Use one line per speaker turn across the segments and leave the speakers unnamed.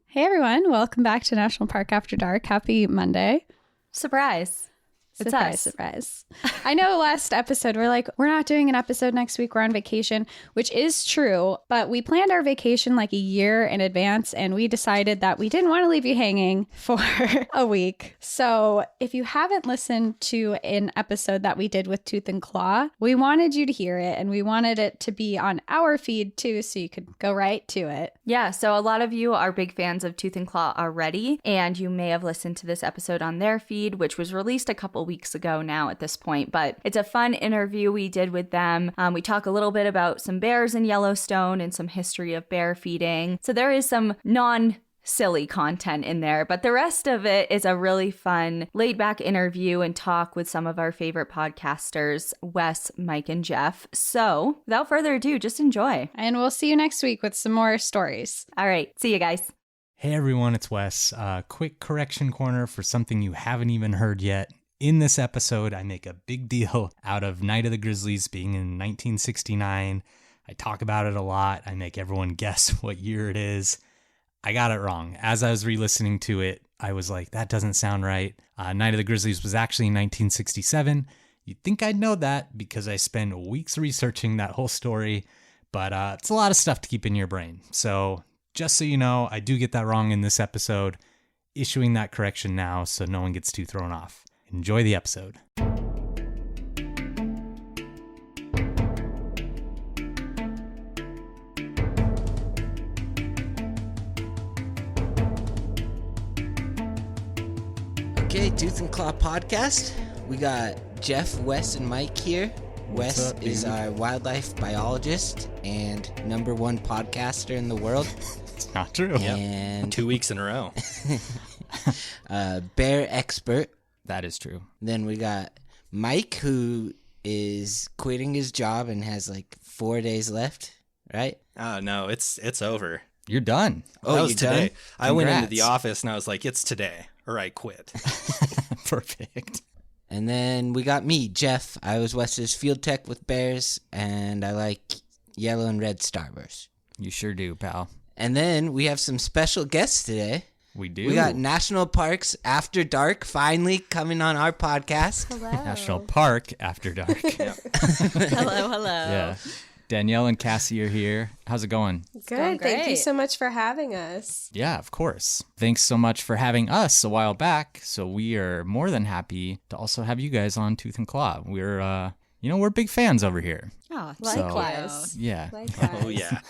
Hey everyone, welcome back to National Park After Dark. Happy Monday.
Surprise. It's us.
Surprise. I know last episode we're like, we're not doing an episode next week. We're on vacation, which is true. But we planned our vacation like a year in advance and we decided that we didn't want to leave you hanging for a week. So if you haven't listened to an episode that we did with Tooth and Claw, we wanted you to hear it and we wanted it to be on our feed too so you could go right to it.
Yeah, so a lot of you are big fans of Tooth and Claw already, and you may have listened to this episode on their feed, which was released a couple weeks ago now at this point, but it's a fun interview we did with them. We talk a little bit about some bears in Yellowstone and some history of bear feeding. So there is some silly content in there, but the rest of it is a really fun laid back interview and talk with some of our favorite podcasters, Wes, Mike, and Jeff. So without further ado, just enjoy.
And we'll see you next week with some more stories.
All right. See you guys.
Hey everyone, it's Wes. Quick correction corner for something you haven't even heard yet. In this episode, I make a big deal out of Night of the Grizzlies being in 1969. I talk about it a lot. I make everyone guess what year it is. I got it wrong. As I was re-listening to it, I was like, that doesn't sound right. Night of the Grizzlies was actually in 1967. You'd think I'd know that because I spent weeks researching that whole story, but it's a lot of stuff to keep in your brain. So just so you know, I do get that wrong in this episode, issuing that correction now so no one gets too thrown off. Enjoy the episode.
Okay, Tooth and Claw podcast. We got Jeff, Wes, and Mike here. Wes is our wildlife biologist and #1 podcaster in the world.
It's not true.
And
2 weeks in a row.
Bear expert.
That is true.
Then we got Mike, who is quitting his job and has like 4 days left, right?
Oh, no, it's over.
You're done.
Oh,
that was
you
today.
done?
I went into
Congrats.
the office and I was like, it's today, or I quit.
Perfect.
And then we got me, Jeff. I was Wes's field tech with bears, and I like yellow and red starbursts.
You sure do, pal.
And then we have some special guests today.
We do.
We got National Parks After Dark finally coming on our podcast.
Hello.
National Park After Dark.
Hello.
Yeah. Danielle and Cassie are here. How's it going?
Good. Thank you
great.
so much for having us.
Yeah, of course. Thanks so much for having us a while back. So we are more than happy to also have you guys on Tooth and Claw. We're, we're big fans over here.
Oh,
Likewise.
Yeah.
Likewise.
Oh, yeah.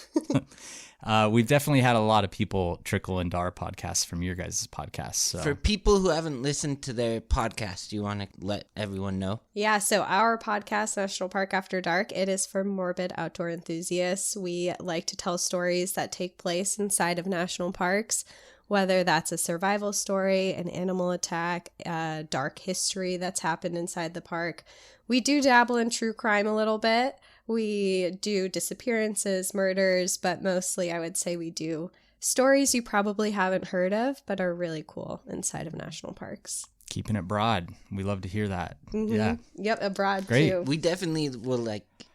We've definitely had a lot of people trickle into our podcast from your guys' podcast. So.
For people who haven't listened to their podcast, do you want to let everyone know?
Yeah, so our podcast, National Park After Dark, it is for morbid outdoor enthusiasts. We like to tell stories that take place inside of national parks, whether that's a survival story, an animal attack, a dark history that's happened inside the park. We do dabble in true crime a little bit. We do disappearances, murders, but mostly I would say we do stories you probably haven't heard of, but are really cool inside of national parks.
Keeping it broad. We love to hear that.
Mm-hmm.
Yeah.
Yep, abroad
Great.
too.
We definitely will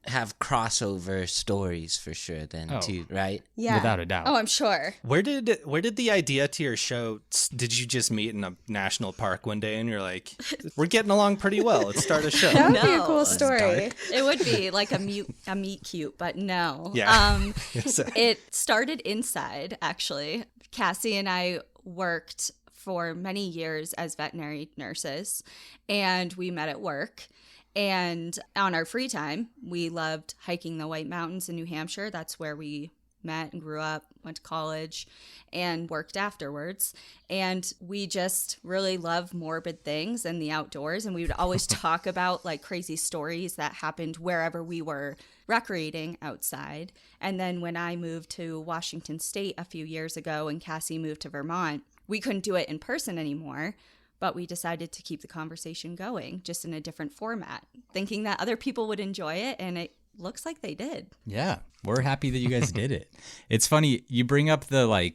have crossover stories for sure then too, right?
Yeah.
Without a doubt.
Oh, I'm sure.
Where did the idea to your show, did you just meet in a national park one day and you're like, we're getting along pretty well, let's start a show?
That would be a
No.
cool
That's
story.
It would be like a meet cute, but no.
Yeah. Yes.
It started inside, actually. Cassie and I worked for many years as veterinary nurses, and we met at work. And on our free time, we loved hiking the White Mountains in New Hampshire. That's where we met and grew up, went to college, and worked afterwards. And we just really love morbid things and the outdoors. And we would always talk about like crazy stories that happened wherever we were recreating outside. And then when I moved to Washington State a few years ago and Cassie moved to Vermont, we couldn't do it in person anymore. But we decided to keep the conversation going, just in a different format, thinking that other people would enjoy it, and it looks like they did.
Yeah, we're happy that you guys did it. It's funny, you bring up the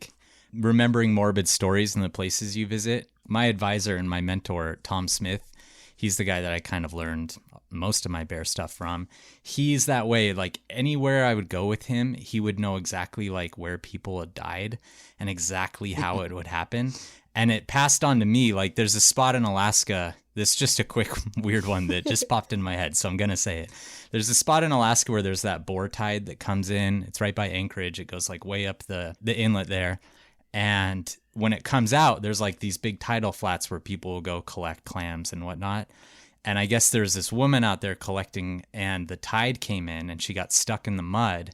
remembering morbid stories and the places you visit. My advisor and my mentor, Tom Smith, he's the guy that I kind of learned most of my bear stuff from. He's that way. Like anywhere I would go with him, he would know exactly like where people had died and exactly how it would happen. And it passed on to me. Like there's a spot in Alaska. This is just a quick weird one that just popped in my head, so I'm going to say it. There's a spot in Alaska where there's that boar tide that comes in. It's right by Anchorage. It goes like way up the inlet there. And when it comes out, there's like these big tidal flats where people will go collect clams and whatnot. And I guess there's this woman out there collecting, and the tide came in and she got stuck in the mud.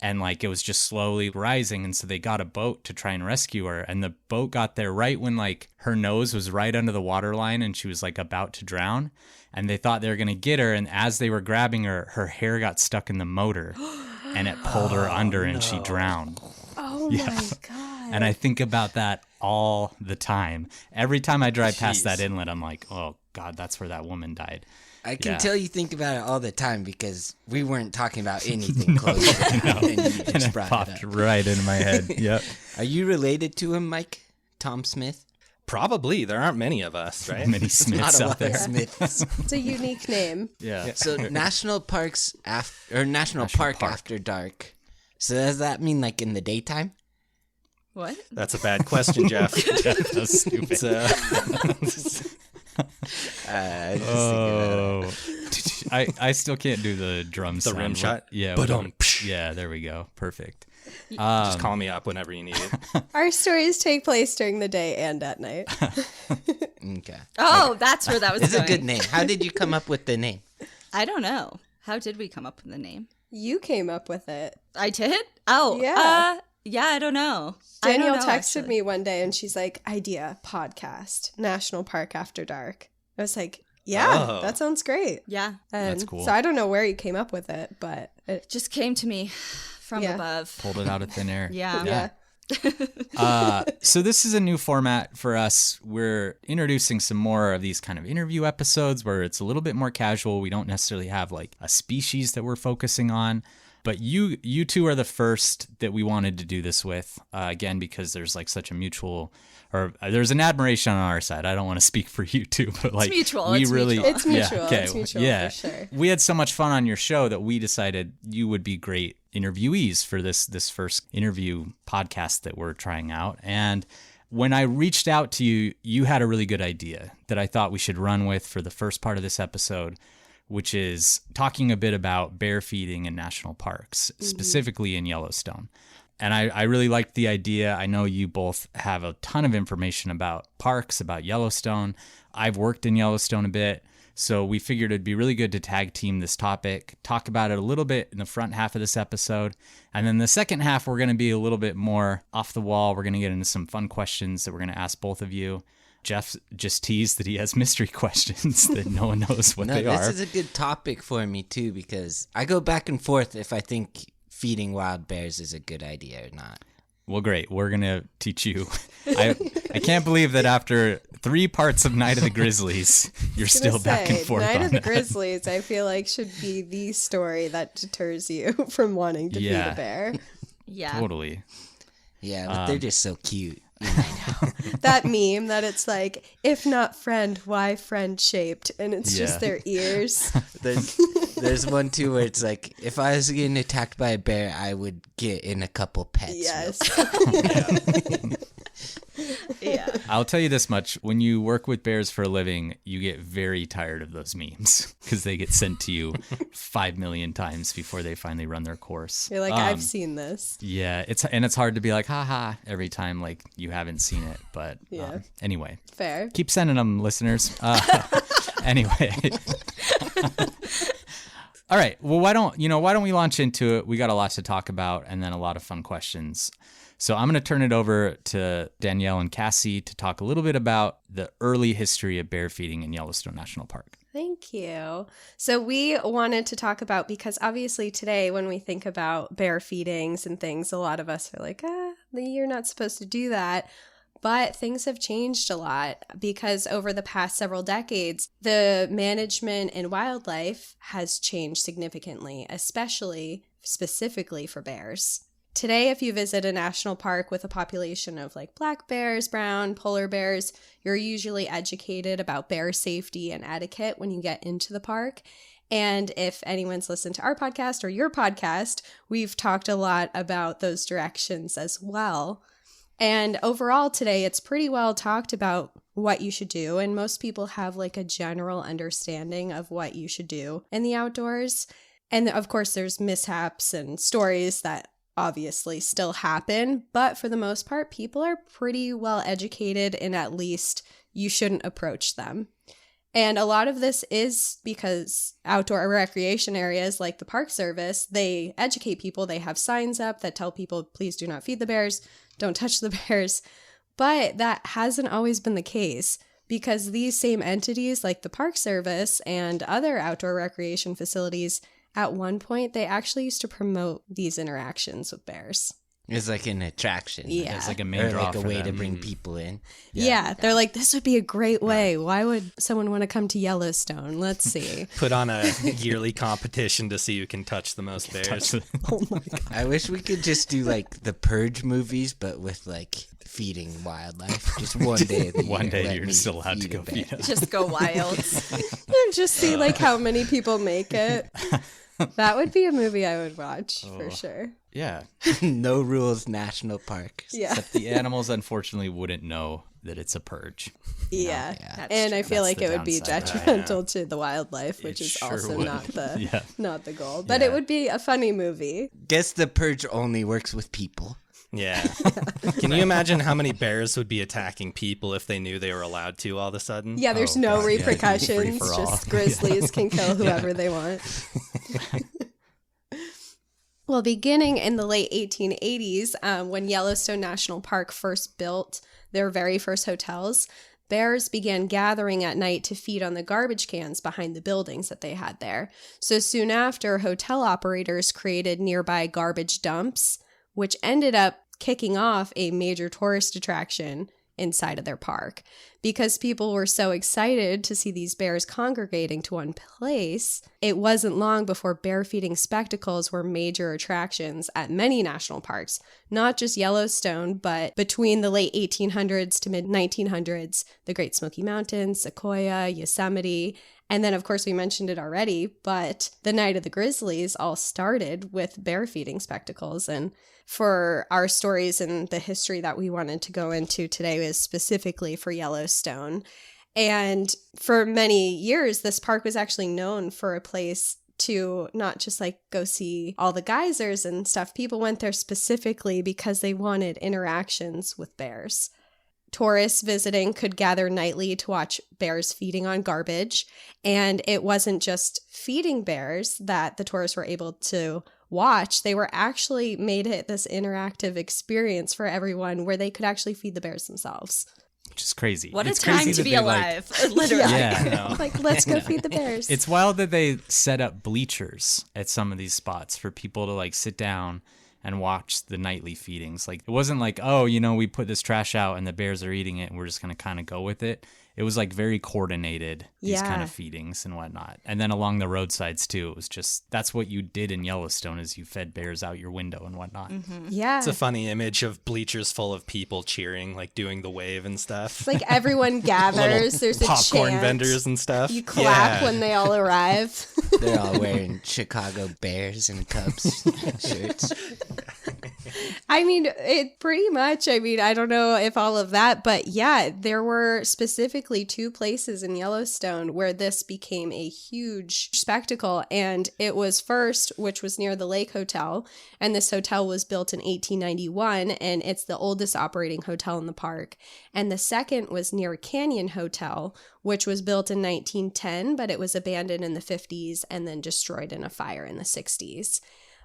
And like it was just slowly rising, and so they got a boat to try and rescue her, and the boat got there right when like her nose was right under the water line and she was like about to drown, and they thought they were going to get her, and as they were grabbing her, her hair got stuck in the motor and it pulled her under and she drowned.
Oh my God.
And I think about that all the time. Every time I drive past that inlet, I'm like, oh God, that's where that woman died.
I can tell you think about it all the time because we weren't talking about anything close. And you just brought
Popped
it up.
right into my head. Yep.
Are you related to him, Mike? Tom Smith?
Probably. There aren't many of us, right?
Many
Not
Smiths
a
out
lot
there.
of Smiths.
It's a unique name.
Yeah.
So national parks national park after dark. So does that mean like in the daytime?
What?
That's a bad question, Jeff.
That's stupid. Oh, I still can't do the drum
The
sound.
rim shot?
Yeah.
Ba-dum.
Yeah, there we go. Perfect.
Just call me up whenever you need it.
Our stories take place during the day and at night.
Okay.
Oh, that's where that was
It's
going.
a good name. How did you come up with the name?
I don't know. How did we come up with the name?
You came up with it.
I did? Oh,
Yeah.
Yeah, I don't know.
Danielle
I don't know,
texted
actually.
me one day and she's like, idea, podcast, National Park After Dark. I was like, yeah,
Oh.
that sounds great.
Yeah.
And
That's cool.
So I don't know where you came up with it, but it,
Just came to me from
Yeah.
above.
Pulled it out of thin air.
Yeah.
yeah.
So this is a new format for us. We're introducing some more of these kind of interview episodes where it's a little bit more casual. We don't necessarily have like a species that we're focusing on. But you two are the first that we wanted to do this with, again, because there's like such a mutual, or there's an admiration on our side. I don't want to speak for you two, but like
mutual,
we
it's
really,
mutual.
It's mutual.
okay,
It's mutual
yeah.
for sure.
We had so much fun on your show that we decided you would be great interviewees for this first interview podcast that we're trying out. And when I reached out to you, you had a really good idea that I thought we should run with for the first part of this episode, which is talking a bit about bear feeding in national parks, specifically in Yellowstone. And I really liked the idea. I know you both have a ton of information about parks, about Yellowstone. I've worked in Yellowstone a bit, so we figured it'd be really good to tag team this topic, talk about it a little bit in the front half of this episode. And then the second half, we're going to be a little bit more off the wall. We're going to get into some fun questions that we're going to ask both of you. Jeff just teased that he has mystery questions that no one knows what they
this
are.
is a good topic for me too because I go back and forth if I think feeding wild bears is a good idea or not.
Well, great. We're going to teach you. I can't believe that after 3 parts of Night of the Grizzlies, you're still back and forth
Night
on
of the
that.
Grizzlies, I feel like should be the story that deters you from wanting to feed
Yeah.
a bear.
Yeah.
Totally.
Yeah, but they're just so cute.
That meme that it's like, if not friend, why friend shaped? And it's
Yeah.
just their ears.
There's one too where it's like, if I was getting attacked by a bear, I would get in a couple pets.
Yes.
Yeah.
I'll tell you this much. When you work with bears for a living, you get very tired of those memes because they get sent to you 5 million times before they finally run their course.
You're like, I've seen this.
Yeah, it's hard to be like, haha, every time like you haven't seen it. But
Yeah.
anyway,
Fair.
keep sending them, listeners. Anyway. All right. Well, why don't we launch into it? We got a lot to talk about and then a lot of fun questions. So I'm going to turn it over to Danielle and Cassie to talk a little bit about the early history of bear feeding in Yellowstone National Park.
Thank you. So we wanted to talk about, because obviously today when we think about bear feedings and things, a lot of us are like, you're not supposed to do that. But things have changed a lot because over the past several decades, the management in wildlife has changed significantly, specifically for bears. Today, if you visit a national park with a population of like black bears, brown, polar bears, you're usually educated about bear safety and etiquette when you get into the park. And if anyone's listened to our podcast or your podcast, we've talked a lot about those directions as well. And overall today, it's pretty well talked about what you should do. And most people have like a general understanding of what you should do in the outdoors. And of course, there's mishaps and stories that obviously still happen. But for the most part, people are pretty well educated and at least you shouldn't approach them. And a lot of this is because outdoor recreation areas like the Park Service, they educate people. They have signs up that tell people, please do not feed the bears, don't touch the bears. But that hasn't always been the case because these same entities like the Park Service and other outdoor recreation facilities, at one point, they actually used to promote these interactions with bears.
It's like an attraction.
Yeah.
It's like a main
Or
draw
like a
for
way
them.
to bring people in.
Yeah, they're like, this would be a great way. Why would someone want to come to Yellowstone? Let's see.
Put on a yearly competition to see who can touch the most bears.
Oh my God.
I wish we could just do like the Purge movies, but with like feeding wildlife. Just one day of the year.
One day
let
you're
me
still allowed to
feed a
go
bear.
feed us.
Just go wild.
And just see like how many people make it. That would be a movie I would watch for sure.
Yeah.
No Rules National Park.
Yeah.
Except the animals, unfortunately, wouldn't know that it's a purge.
Yeah.
Yeah.
That's
And I
true.
feel
That's
like
the
it would be
downside, right?
detrimental to the wildlife, which
It
is
sure
also
would.
not the
Yeah.
not the goal. But
Yeah.
it would be a funny movie.
Guess the Purge only works with people.
Yeah. Can you imagine how many bears would be attacking people if they knew they were allowed to all of a sudden?
Yeah, there's
Oh,
no
God, yeah, it'd be free
repercussions.
for all.
Just grizzlies can kill whoever they want. Well, beginning in the late 1880s, when Yellowstone National Park first built their very first hotels, bears began gathering at night to feed on the garbage cans behind the buildings that they had there. So soon after, hotel operators created nearby garbage dumps, which ended up kicking off a major tourist attraction inside of their park. Because people were so excited to see these bears congregating to one place, it wasn't long before bear feeding spectacles were major attractions at many national parks, not just Yellowstone, but between the late 1800s to mid 1900s, the Great Smoky Mountains, Sequoia, Yosemite, and then, of course, we mentioned it already, but the Night of the Grizzlies all started with bear feeding spectacles. And for our stories and the history that we wanted to go into today is specifically for Yellowstone. And for many years, this park was actually known for a place to not just like go see all the geysers and stuff. People went there specifically because they wanted interactions with bears. Tourists visiting could gather nightly to watch bears feeding on garbage. And it wasn't just feeding bears that the tourists were able to watch. They were actually made it this interactive experience for everyone where they could actually feed the bears themselves.
Which is crazy.
What a
It's
time
crazy
to
that
be
they, like-
alive. Literally.
Yeah, I know.
Like, let's go feed the bears.
It's wild that they set up bleachers at some of these spots for people to like sit down and watch the nightly feedings. Like it wasn't like, oh, you know, we put this trash out and the bears are eating it and we're just going to kind of go with it. It was like very coordinated, these kind
Yeah.
of feedings and whatnot. And then along the roadsides too, it was just, that's what you did in Yellowstone is you fed bears out your window and whatnot.
Yeah.
It's a funny image of bleachers full of people cheering, like doing the wave and stuff.
It's like everyone gathers. There's a
Popcorn
chant.
vendors and stuff.
You clap
Yeah.
when they all arrive.
They're all wearing Chicago Bears and Cubs shirts.
I mean, it pretty much, I don't know if all of that, but yeah, there were specifically two places in Yellowstone where this became a huge spectacle. And it was first, which was near the Lake Hotel. And this hotel was built in 1891, and it's the oldest operating hotel in the park. And the second was near Canyon Hotel, which was built in 1910, but it was abandoned in the 50s and then destroyed in a fire in the 60s.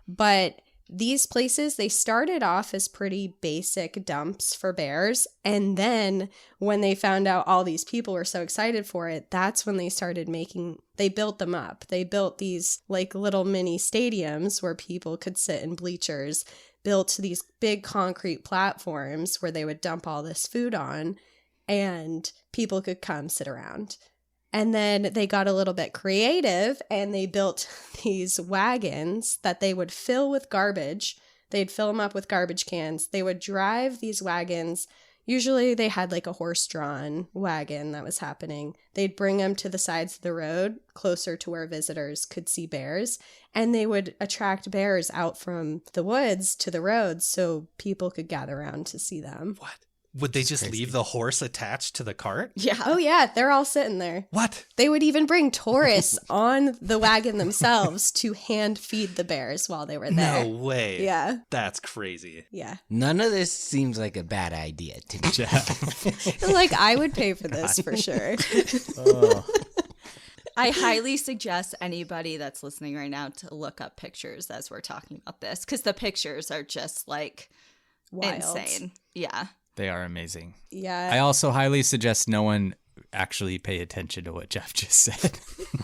But these places, they started off as pretty basic dumps for bears. And then when they found out all these people were so excited for it, that's when they started they built them up. They built these like little mini stadiums where people could sit in bleachers, built these big concrete platforms where they would dump all this food on and people could come sit around. And then they got a little bit creative and they built these wagons that they would fill with garbage. They'd fill them up with garbage cans. They would drive these wagons. Usually they had like a horse-drawn wagon that was happening. They'd bring them to the sides of the road, closer to where visitors could see bears. And they would attract bears out from the woods to the roads so people could gather around to see them.
What? Would they just leave the horse attached to the cart?
Yeah.
Oh, yeah. They're all sitting there.
What?
They would even bring tourists on the wagon themselves to hand feed the bears while they were there.
No way.
Yeah.
That's crazy.
Yeah.
None of this seems like a bad idea to me.
Jeff.
Like, I would pay for this for sure.
Oh.
I highly suggest anybody that's listening right now to look up pictures as we're talking about this, because the pictures are just like
Wild.
insane. Yeah.
They are amazing.
Yeah.
I also highly suggest no one actually pay attention to what Jeff just said.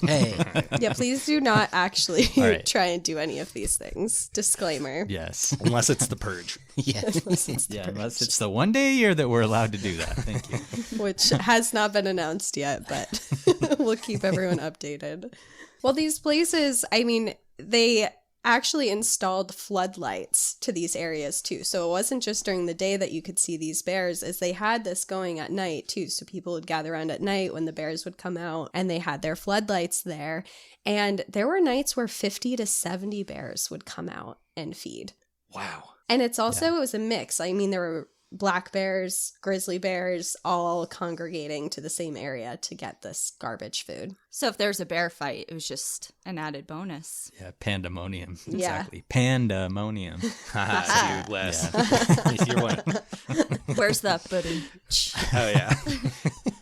Hey,
Yeah, please do not actually
All right.
try and do any of these things. Disclaimer.
Yes.
Unless it's the purge.
yeah.
Yeah, unless it's the one day a year that we're allowed to do that. Thank you.
Which has not been announced yet, but we'll keep everyone updated. Well, these places, I mean, they actually installed floodlights to these areas too. So it wasn't just during the day that you could see these bears, as they had this going at night too. So people would gather around at night when the bears would come out, and they had their floodlights there. And there were nights where 50 to 70 bears would come out and feed.
Wow.
And it's also, it was a mix. I mean, there were black bears, grizzly bears, all congregating to the same area to get this garbage food.
So if there's a bear fight, it was just an added bonus.
Yeah, pandemonium.
Yeah.
Exactly. Pandemonium.
Haha, dude, Wes. You're one.
Where's the buddy?
Oh,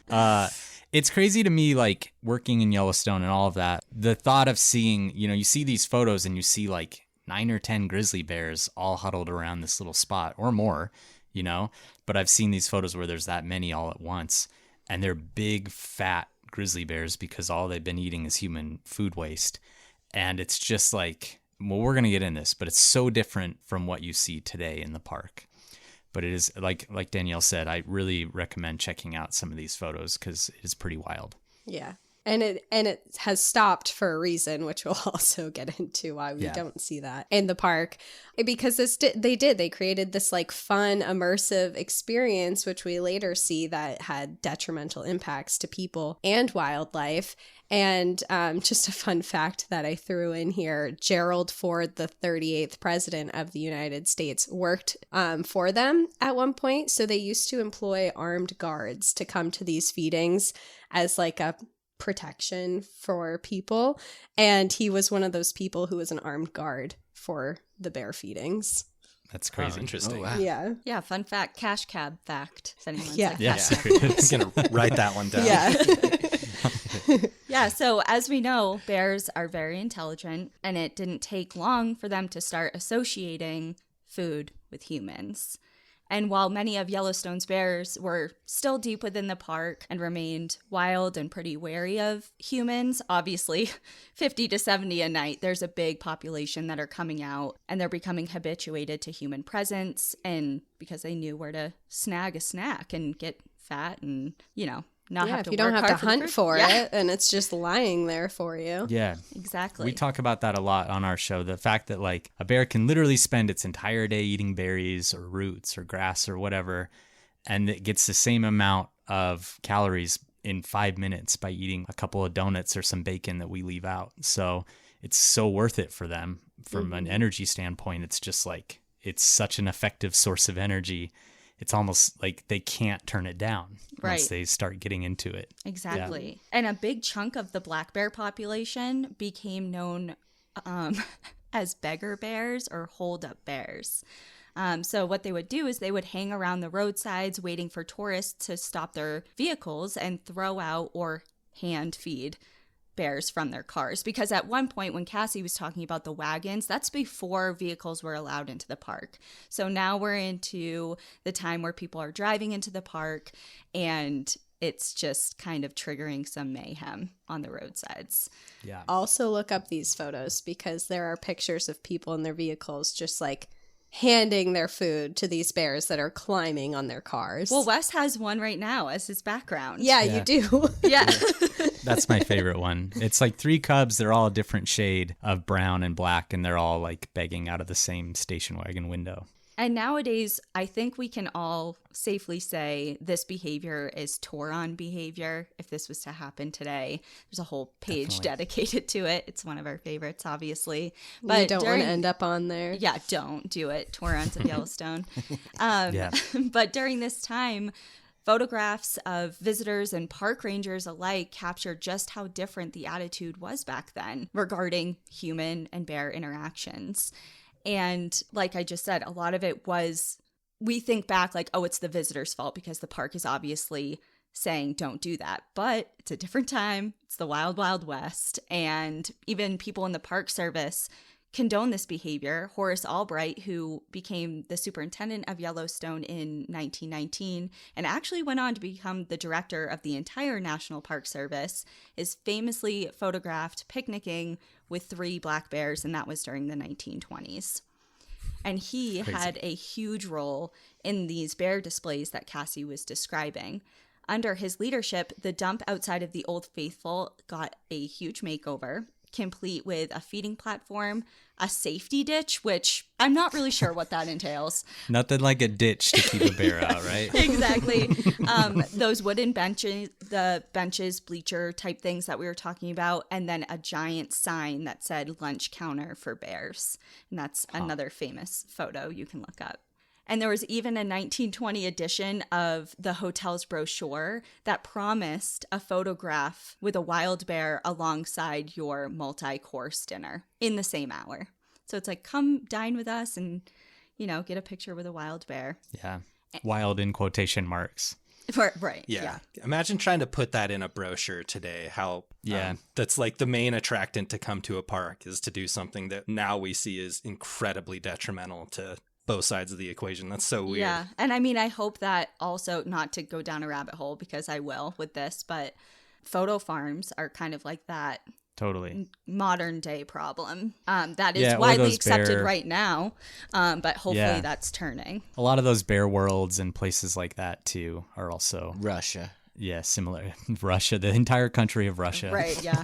yeah.
It's crazy to me, like, working in Yellowstone and all of that. The thought of seeing, you see these photos and you see, like, 9 or 10 grizzly bears all huddled around this little spot or more, But I've seen these photos where there's that many all at once. And they're big, fat grizzly bears because all they've been eating is human food waste. And it's just like, well, we're going to get in this, but it's so different from what you see today in the park. But it is, like Danielle said, I really recommend checking out some of these photos because it is pretty wild.
Yeah. And it has stopped for a reason, which we'll also get into why we don't see that in the park. Because they created this like fun, immersive experience, which we later see that had detrimental impacts to people and wildlife. And just a fun fact that I threw in here, Gerald Ford, the 38th president of the United States, worked for them at one point. So they used to employ armed guards to come to these feedings as like a protection for people, and he was one of those people who was an armed guard for the bear feedings.
That's crazy.
Oh, interesting.
Oh, wow.
Yeah.
Yeah, fun fact, cash cab fact. If anyone's
Yeah.
like,
Yeah,
cash cab.
I'm gonna write that one down.
Yeah.
Yeah, so as we know, bears are very intelligent, and it didn't take long for them to start associating food with humans. And while many of Yellowstone's bears were still deep within the park and remained wild and pretty wary of humans, obviously 50 to 70 a night, there's a big population that are coming out and they're becoming habituated to human presence, and because they knew where to snag a snack and get fat and, not have
If
to
you don't
work
have to
hard the
hunt
food.
for
Yeah,
it, and it's just lying there for you.
Yeah.
exactly.
We talk about that a lot on our show. The fact that like a bear can literally spend its entire day eating berries or roots or grass or whatever, and it gets the same amount of calories in 5 minutes by eating a couple of donuts or some bacon that we leave out. So it's so worth it for them from an energy standpoint. It's just like, it's such an effective source of energy. It's almost like they can't turn it down once they start getting into it.
Exactly. And a big chunk of the black bear population became known as beggar bears or hold-up bears. So what they would do is they would hang around the roadsides waiting for tourists to stop their vehicles and throw out or hand feed bears from their cars. Because at one point when Cassie was talking about the wagons, that's before vehicles were allowed into the park. So now we're into the time where people are driving into the park, and it's just kind of triggering some mayhem on the roadsides.
Yeah.
Also look up these photos, because there are pictures of people in their vehicles just like handing their food to these bears that are climbing on their cars.
Well, Wes has one right now as his background.
yeah, you do.
Yeah.
That's my favorite one. It's like 3 cubs. They're all a different shade of brown and black, and they're all like begging out of the same station wagon window.
And nowadays, I think we can all safely say this behavior is Toron behavior. If this was to happen today, there's a whole page dedicated to it. It's one of our favorites, obviously.
But you don't want to end up on there.
Yeah, don't do it. Torons of Yellowstone.
Yeah.
But during this time, photographs of visitors and park rangers alike captured just how different the attitude was back then regarding human and bear interactions. And like I just said, a lot of it was, we think back like, oh, it's the visitor's fault because the park is obviously saying don't do that. But it's a different time. It's the wild, wild west. And even people in the park service condone this behavior. Horace Albright, who became the superintendent of Yellowstone in 1919 and actually went on to become the director of the entire National Park Service, is famously photographed picnicking with 3 black bears, and that was during the 1920s. And he had a huge role in these bear displays that Cassie was describing. Under his leadership, the dump outside of the Old Faithful got a huge makeover, complete with a feeding platform, a safety ditch, which I'm not really sure what that entails.
Nothing like a ditch to keep a bear out, right?
Exactly. Those wooden benches, the benches, bleacher type things that we were talking about, and then a giant sign that said lunch counter for bears. And that's another famous photo you can look up. And there was even a 1920 edition of the hotel's brochure that promised a photograph with a wild bear alongside your multi-course dinner in the same hour. So it's like, come dine with us and, get a picture with a wild bear.
Yeah. Wild in quotation marks.
Right.
Yeah. Imagine trying to put that in a brochure today. How that's like the main attractant to come to a park is to do something that now we see is incredibly detrimental to both sides of the equation. That's so weird.
Yeah. And I mean, I hope that also, not to go down a rabbit hole because I will with this, but photo farms are kind of like that
Totally
modern day problem that is widely accepted right now, but hopefully that's turning.
A lot of those bear worlds and places like that too are also
Russia.
Yeah, similar. Russia, the entire country of Russia.
Right, yeah.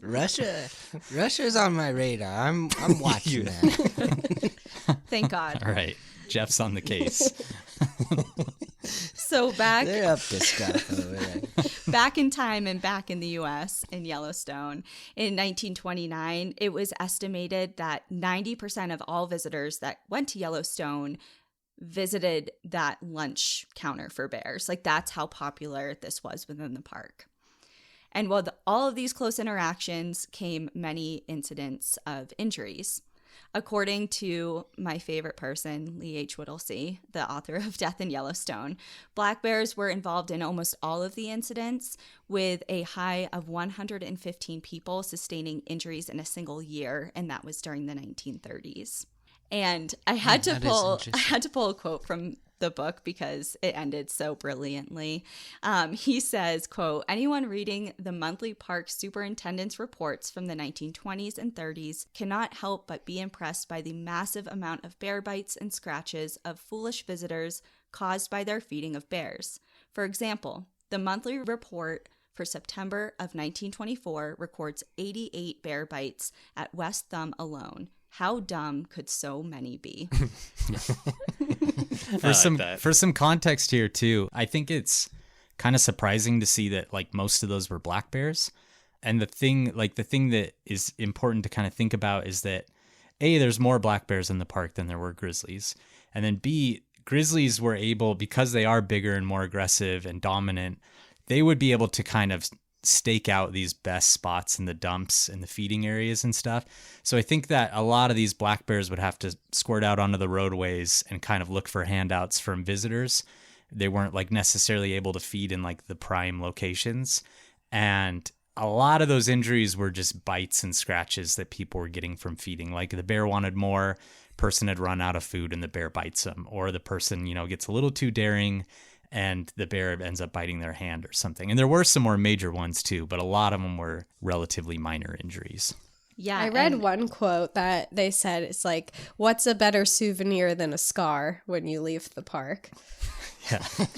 Russia's on my radar. I'm watching that.
Thank God.
All right. Jeff's on the case.
So
they're up to stuff over there.
Back in time and back in the U.S. in Yellowstone in 1929, it was estimated that 90% of all visitors that went to Yellowstone visited that lunch counter for bears. Like, that's how popular this was within the park. And while all of these close interactions came many incidents of injuries. According to my favorite person, Lee H. Whittlesey, the author of Death in Yellowstone, black bears were involved in almost all of the incidents, with a high of 115 people sustaining injuries in a single year, and that was during the 1930s. And I had to pull a quote from the book because it ended so brilliantly. He says, quote, "Anyone reading the monthly park superintendent's reports from the 1920s and 30s cannot help but be impressed by the massive amount of bear bites and scratches of foolish visitors caused by their feeding of bears. For example, the monthly report for September of 1924 records 88 bear bites at West Thumb alone. How dumb could so many be?"
For some context here too, I think it's kind of surprising to see that like most of those were black bears. And the thing that is important to kind of think about is that A, there's more black bears in the park than there were grizzlies. And then B, grizzlies were able, because they are bigger and more aggressive and dominant, they would be able to kind of stake out these best spots in the dumps and the feeding areas and stuff. So I think that a lot of these black bears would have to squirt out onto the roadways and kind of look for handouts from visitors. They weren't like necessarily able to feed in like the prime locations. And a lot of those injuries were just bites and scratches that people were getting from feeding. Like the bear wanted more, person had run out of food and the bear bites them, or the person, gets a little too daring and the bear ends up biting their hand or something. And there were some more major ones too, but a lot of them were relatively minor injuries.
Yeah,
I read one quote that they said, it's like, what's a better souvenir than a scar when you leave the park?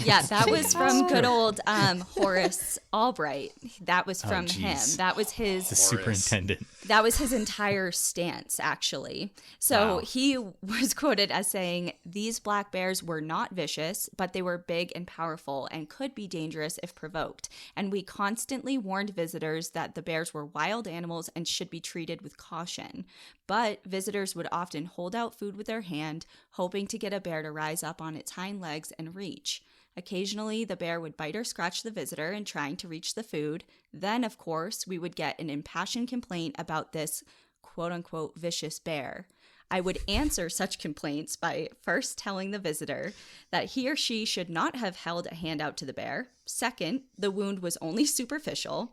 Yeah, that was from good old Horace Albright. That was from him. That was
The superintendent.
That was his entire stance, actually. So he was quoted as saying, "These black bears were not vicious, but they were big and powerful and could be dangerous if provoked. And we constantly warned visitors that the bears were wild animals and should be treated with caution. But visitors would often hold out food with their hand, hoping to get a bear to rise up on its hind legs and reach. Occasionally, the bear would bite or scratch the visitor in trying to reach the food. Then, of course, we would get an impassioned complaint about this quote-unquote vicious bear. I would answer such complaints by first telling the visitor that he or she should not have held a hand out to the bear. Second, the wound was only superficial.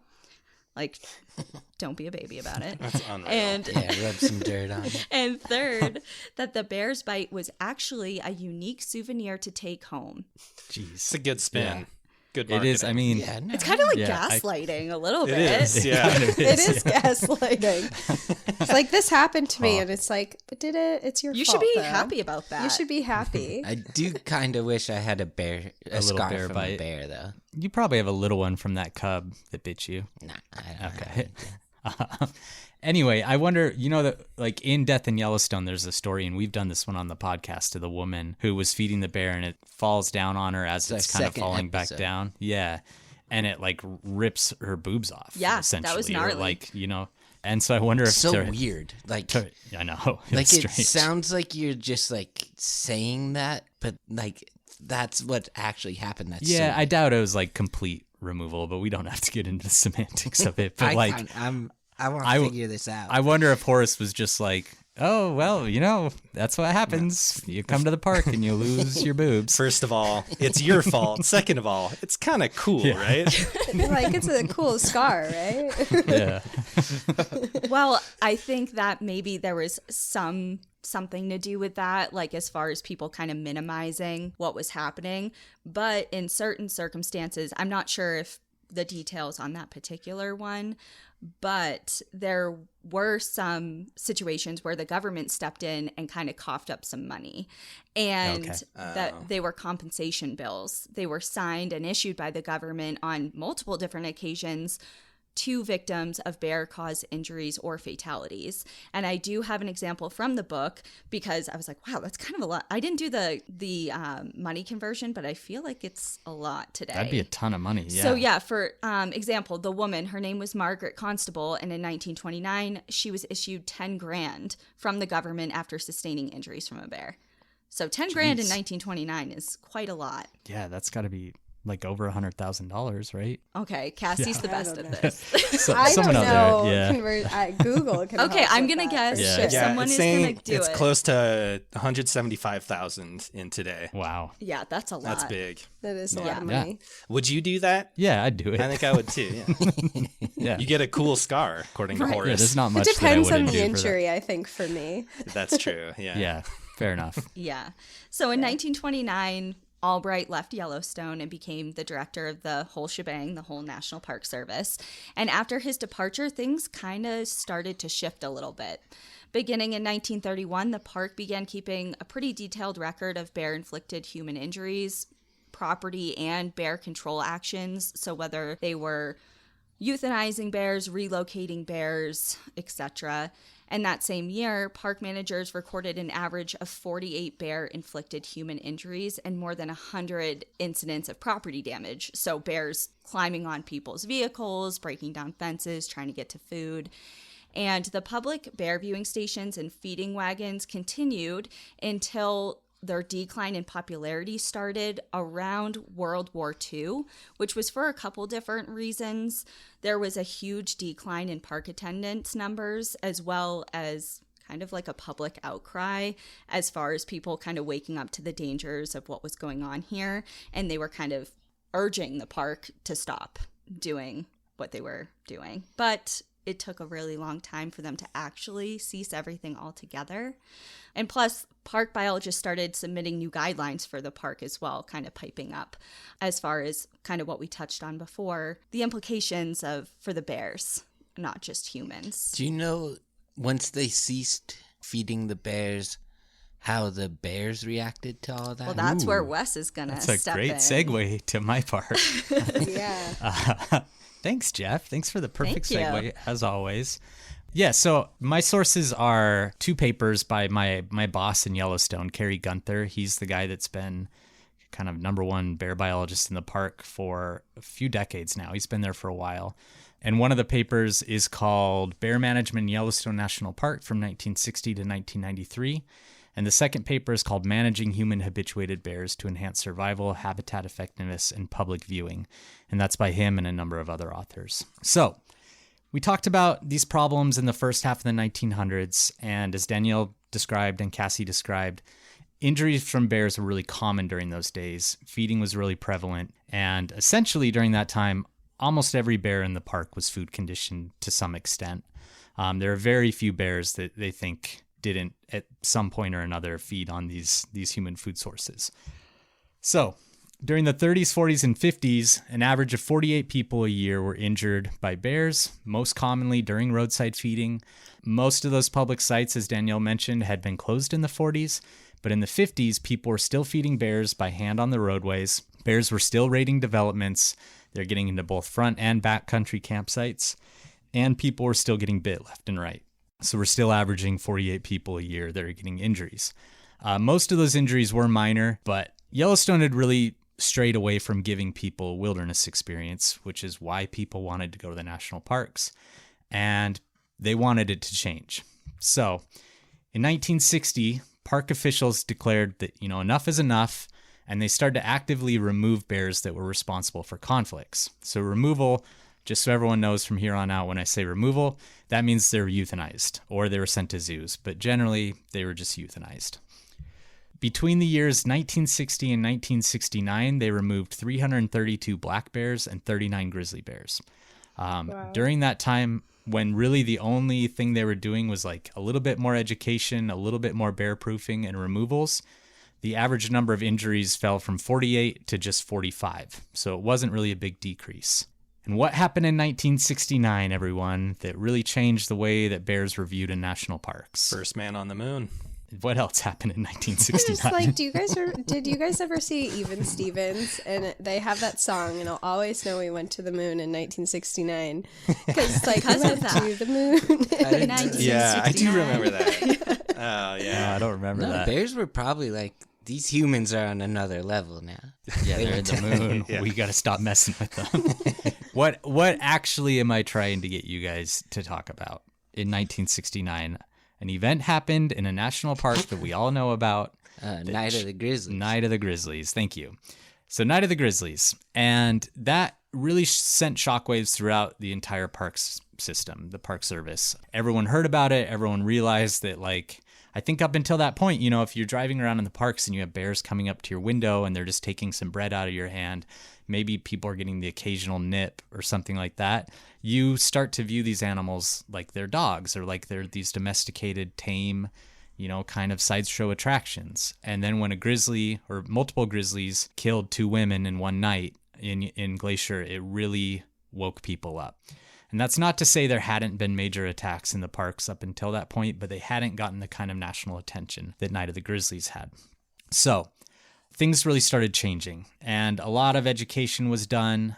Like, don't be a baby about it.
That's unreal.
And
rub some dirt on it.
and third, that the bear's bite was actually a unique souvenir to take home.
Jeez.
It's a good spin.
Yeah.
Good
It
marketing.
is. I mean,
It's kind of like
Yeah,
gaslighting a little
It
bit.
is, yeah.
It is gaslighting. It's like, this happened to me, and it's like, but did it? It's your
You
fault.
should be
though.
happy about that.
You should be happy.
I do kind of wish I had a
little
scar
bear
from
bite.
a bear, though.
you probably have a little one from that cub that bit you.
Nah, I don't
Okay. Anyway, I wonder, that like in Death in Yellowstone, there's a story, and we've done this one on the podcast, to the woman who was feeding the bear and it falls down on her as
It's
it's
our
kind of
second
falling back
episode.
down. Yeah. And it like rips her boobs off.
Yeah, that
essentially.
was
Or,
gnarly.
like, and so I wonder if
So
they're-
weird. Like,
I know.
like
It's
it
strange.
sounds like you're just like saying that, but like that's what actually happened. That's
Yeah,
so
I doubt it was like complete removal, but we don't have to get into the semantics of it. But like,
I want
I
to
w-
figure this out.
I wonder if Horace was just like, oh, well, that's what happens. You come to the park and you lose your boobs.
First of all, it's your fault. Second of all, it's kind of cool, right?
Like, it's a cool scar, right?
Yeah.
Well, I think that maybe there was something to do with that, like as far as people kind of minimizing what was happening. But in certain circumstances, I'm not sure if the details on that particular one, but there were some situations where the government stepped in and kind of coughed up some money, and
Okay.
that they were compensation bills. They were signed and issued by the government on multiple different occasions to victims of bear-caused injuries or fatalities. And I do have an example from the book, because I was like, wow, that's kind of a lot. I didn't do the money conversion, but I feel like it's a lot today.
That'd be a ton of money. Yeah.
So yeah, for example, the woman, her name was Margaret Constable, and in 1929, she was issued 10 grand from the government after sustaining injuries from a bear. So 10 grand in
Jeez.
1929 is quite a lot.
Yeah, that's got to be like over $100,000, right?
Okay, Cassie's the
I
best
don't
at
know.
this.
So,
I don't
someone out
know.
there, yeah.
Google can
Okay,
help
I'm
with
gonna
that
guess
for
Yeah.
sure.
if someone
it's
is
saying
gonna do
it's
it.
close to 175,000 in today.
Wow.
Yeah, that's a lot.
That's big.
That is a lot of
Yeah.
money.
Would you do that?
Yeah, I'd do it.
I think I would too. Yeah.
yeah.
You get a cool scar, according to
Right.
Yeah,
Horace.
there's not
It
much that I
depends on
wouldn't
the
do for that.
injury, I think, for me.
That's true. Yeah.
Yeah, fair enough.
Yeah. So in 1929, Albright left Yellowstone and became the director of the whole shebang, the whole National Park Service. And after his departure, things kind of started to shift a little bit. Beginning in 1931, the park began keeping a pretty detailed record of bear-inflicted human injuries, property, and bear control actions. So whether they were euthanizing bears, relocating bears, etc. And that same year, park managers recorded an average of 48 bear-inflicted human injuries and more than 100 incidents of property damage. So bears climbing on people's vehicles, breaking down fences, trying to get to food. And the public bear viewing stations and feeding wagons continued until their decline in popularity started around World War II, which was for a couple different reasons. There was a huge decline in park attendance numbers, as well as kind of like a public outcry as far as people kind of waking up to the dangers of what was going on here. And they were kind of urging the park to stop doing what they were doing. But it took a really long time for them to actually cease everything altogether. And plus, park biologists started submitting new guidelines for the park as well, kind of piping up as far as kind of what we touched on before, the implications for the bears, not just humans.
Do you know, once they ceased feeding the bears, how the bears reacted to all that?
Well, that's
Ooh,
where Wes is going to step in.
That's a great segue to my part.
Yeah.
Thanks, Jeff. Thanks for the perfect
Thank you.
segue, as always. Yeah, so my sources are 2 papers by my boss in Yellowstone, Kerry Gunther. He's the guy that's been kind of #1 bear biologist in the park for a few decades now. He's been there for a while. And one of the papers is called Bear Management in Yellowstone National Park from 1960 to 1993. And the second paper is called Managing Human Habituated Bears to Enhance Survival, Habitat Effectiveness, and Public Viewing. And that's by him and a number of other authors. So we talked about these problems in the first half of the 1900s. And as Danielle described and Cassie described, injuries from bears were really common during those days. Feeding was really prevalent. And essentially during that time, almost every bear in the park was food conditioned to some extent. There are very few bears that they think didn't at some point or another feed on these human food sources. So during the 30s, 40s, and 50s, an average of 48 people a year were injured by bears, most commonly during roadside feeding. Most of those public sites, as Danielle mentioned, had been closed in the 40s, but in the 50s, people were still feeding bears by hand on the roadways. Bears were still raiding developments. They're getting into both front and back country campsites, and people were still getting bit left and right. So we're still averaging 48 people a year that are getting injuries. Most of those injuries were minor, but Yellowstone had really strayed away from giving people a wilderness experience, which is why people wanted to go to the national parks, and they wanted it to change. So in 1960, park officials declared that, enough is enough, and they started to actively remove bears that were responsible for conflicts. So removal, just so everyone knows from here on out, when I say removal, that means they were euthanized or they were sent to zoos, but generally they were just euthanized. Between the years 1960 and 1969, they removed 332 black bears and 39 grizzly bears.
Wow.
During that time, when really the only thing they were doing was like a little bit more education, a little bit more bear proofing and removals, the average number of injuries fell from 48 to just 45. So it wasn't really a big decrease. And what happened in 1969, everyone, that really changed the way that bears were viewed in national parks?
First man on the moon.
What else happened in
It's just
1969?
like, did you guys ever see Even Stevens? And they have that song, and I'll always know we went to the moon in 1969 because we went to the moon.
Yeah, I do remember that. Oh, yeah.
No, I don't remember
No,
that.
bears were probably like, these humans are on another level now.
Yeah, they're in the moon.
Yeah.
We got to stop messing with them. What actually am I trying to get you guys to talk about? In 1969, an event happened in a national park that we all know about.
Night of the Grizzlies.
Night of the Grizzlies. Thank you. So Night of the Grizzlies. And that really sent shockwaves throughout the entire parks system, the park service. Everyone heard about it. Everyone realized that, I think up until that point, if you're driving around in the parks and you have bears coming up to your window and they're just taking some bread out of your hand, maybe people are getting the occasional nip or something like that, you start to view these animals like they're dogs or like they're these domesticated, tame, kind of sideshow attractions. And then when a grizzly or multiple grizzlies killed 2 women in one night in Glacier, it really woke people up. And that's not to say there hadn't been major attacks in the parks up until that point, but they hadn't gotten the kind of national attention that Night of the Grizzlies had. So things really started changing, and a lot of education was done.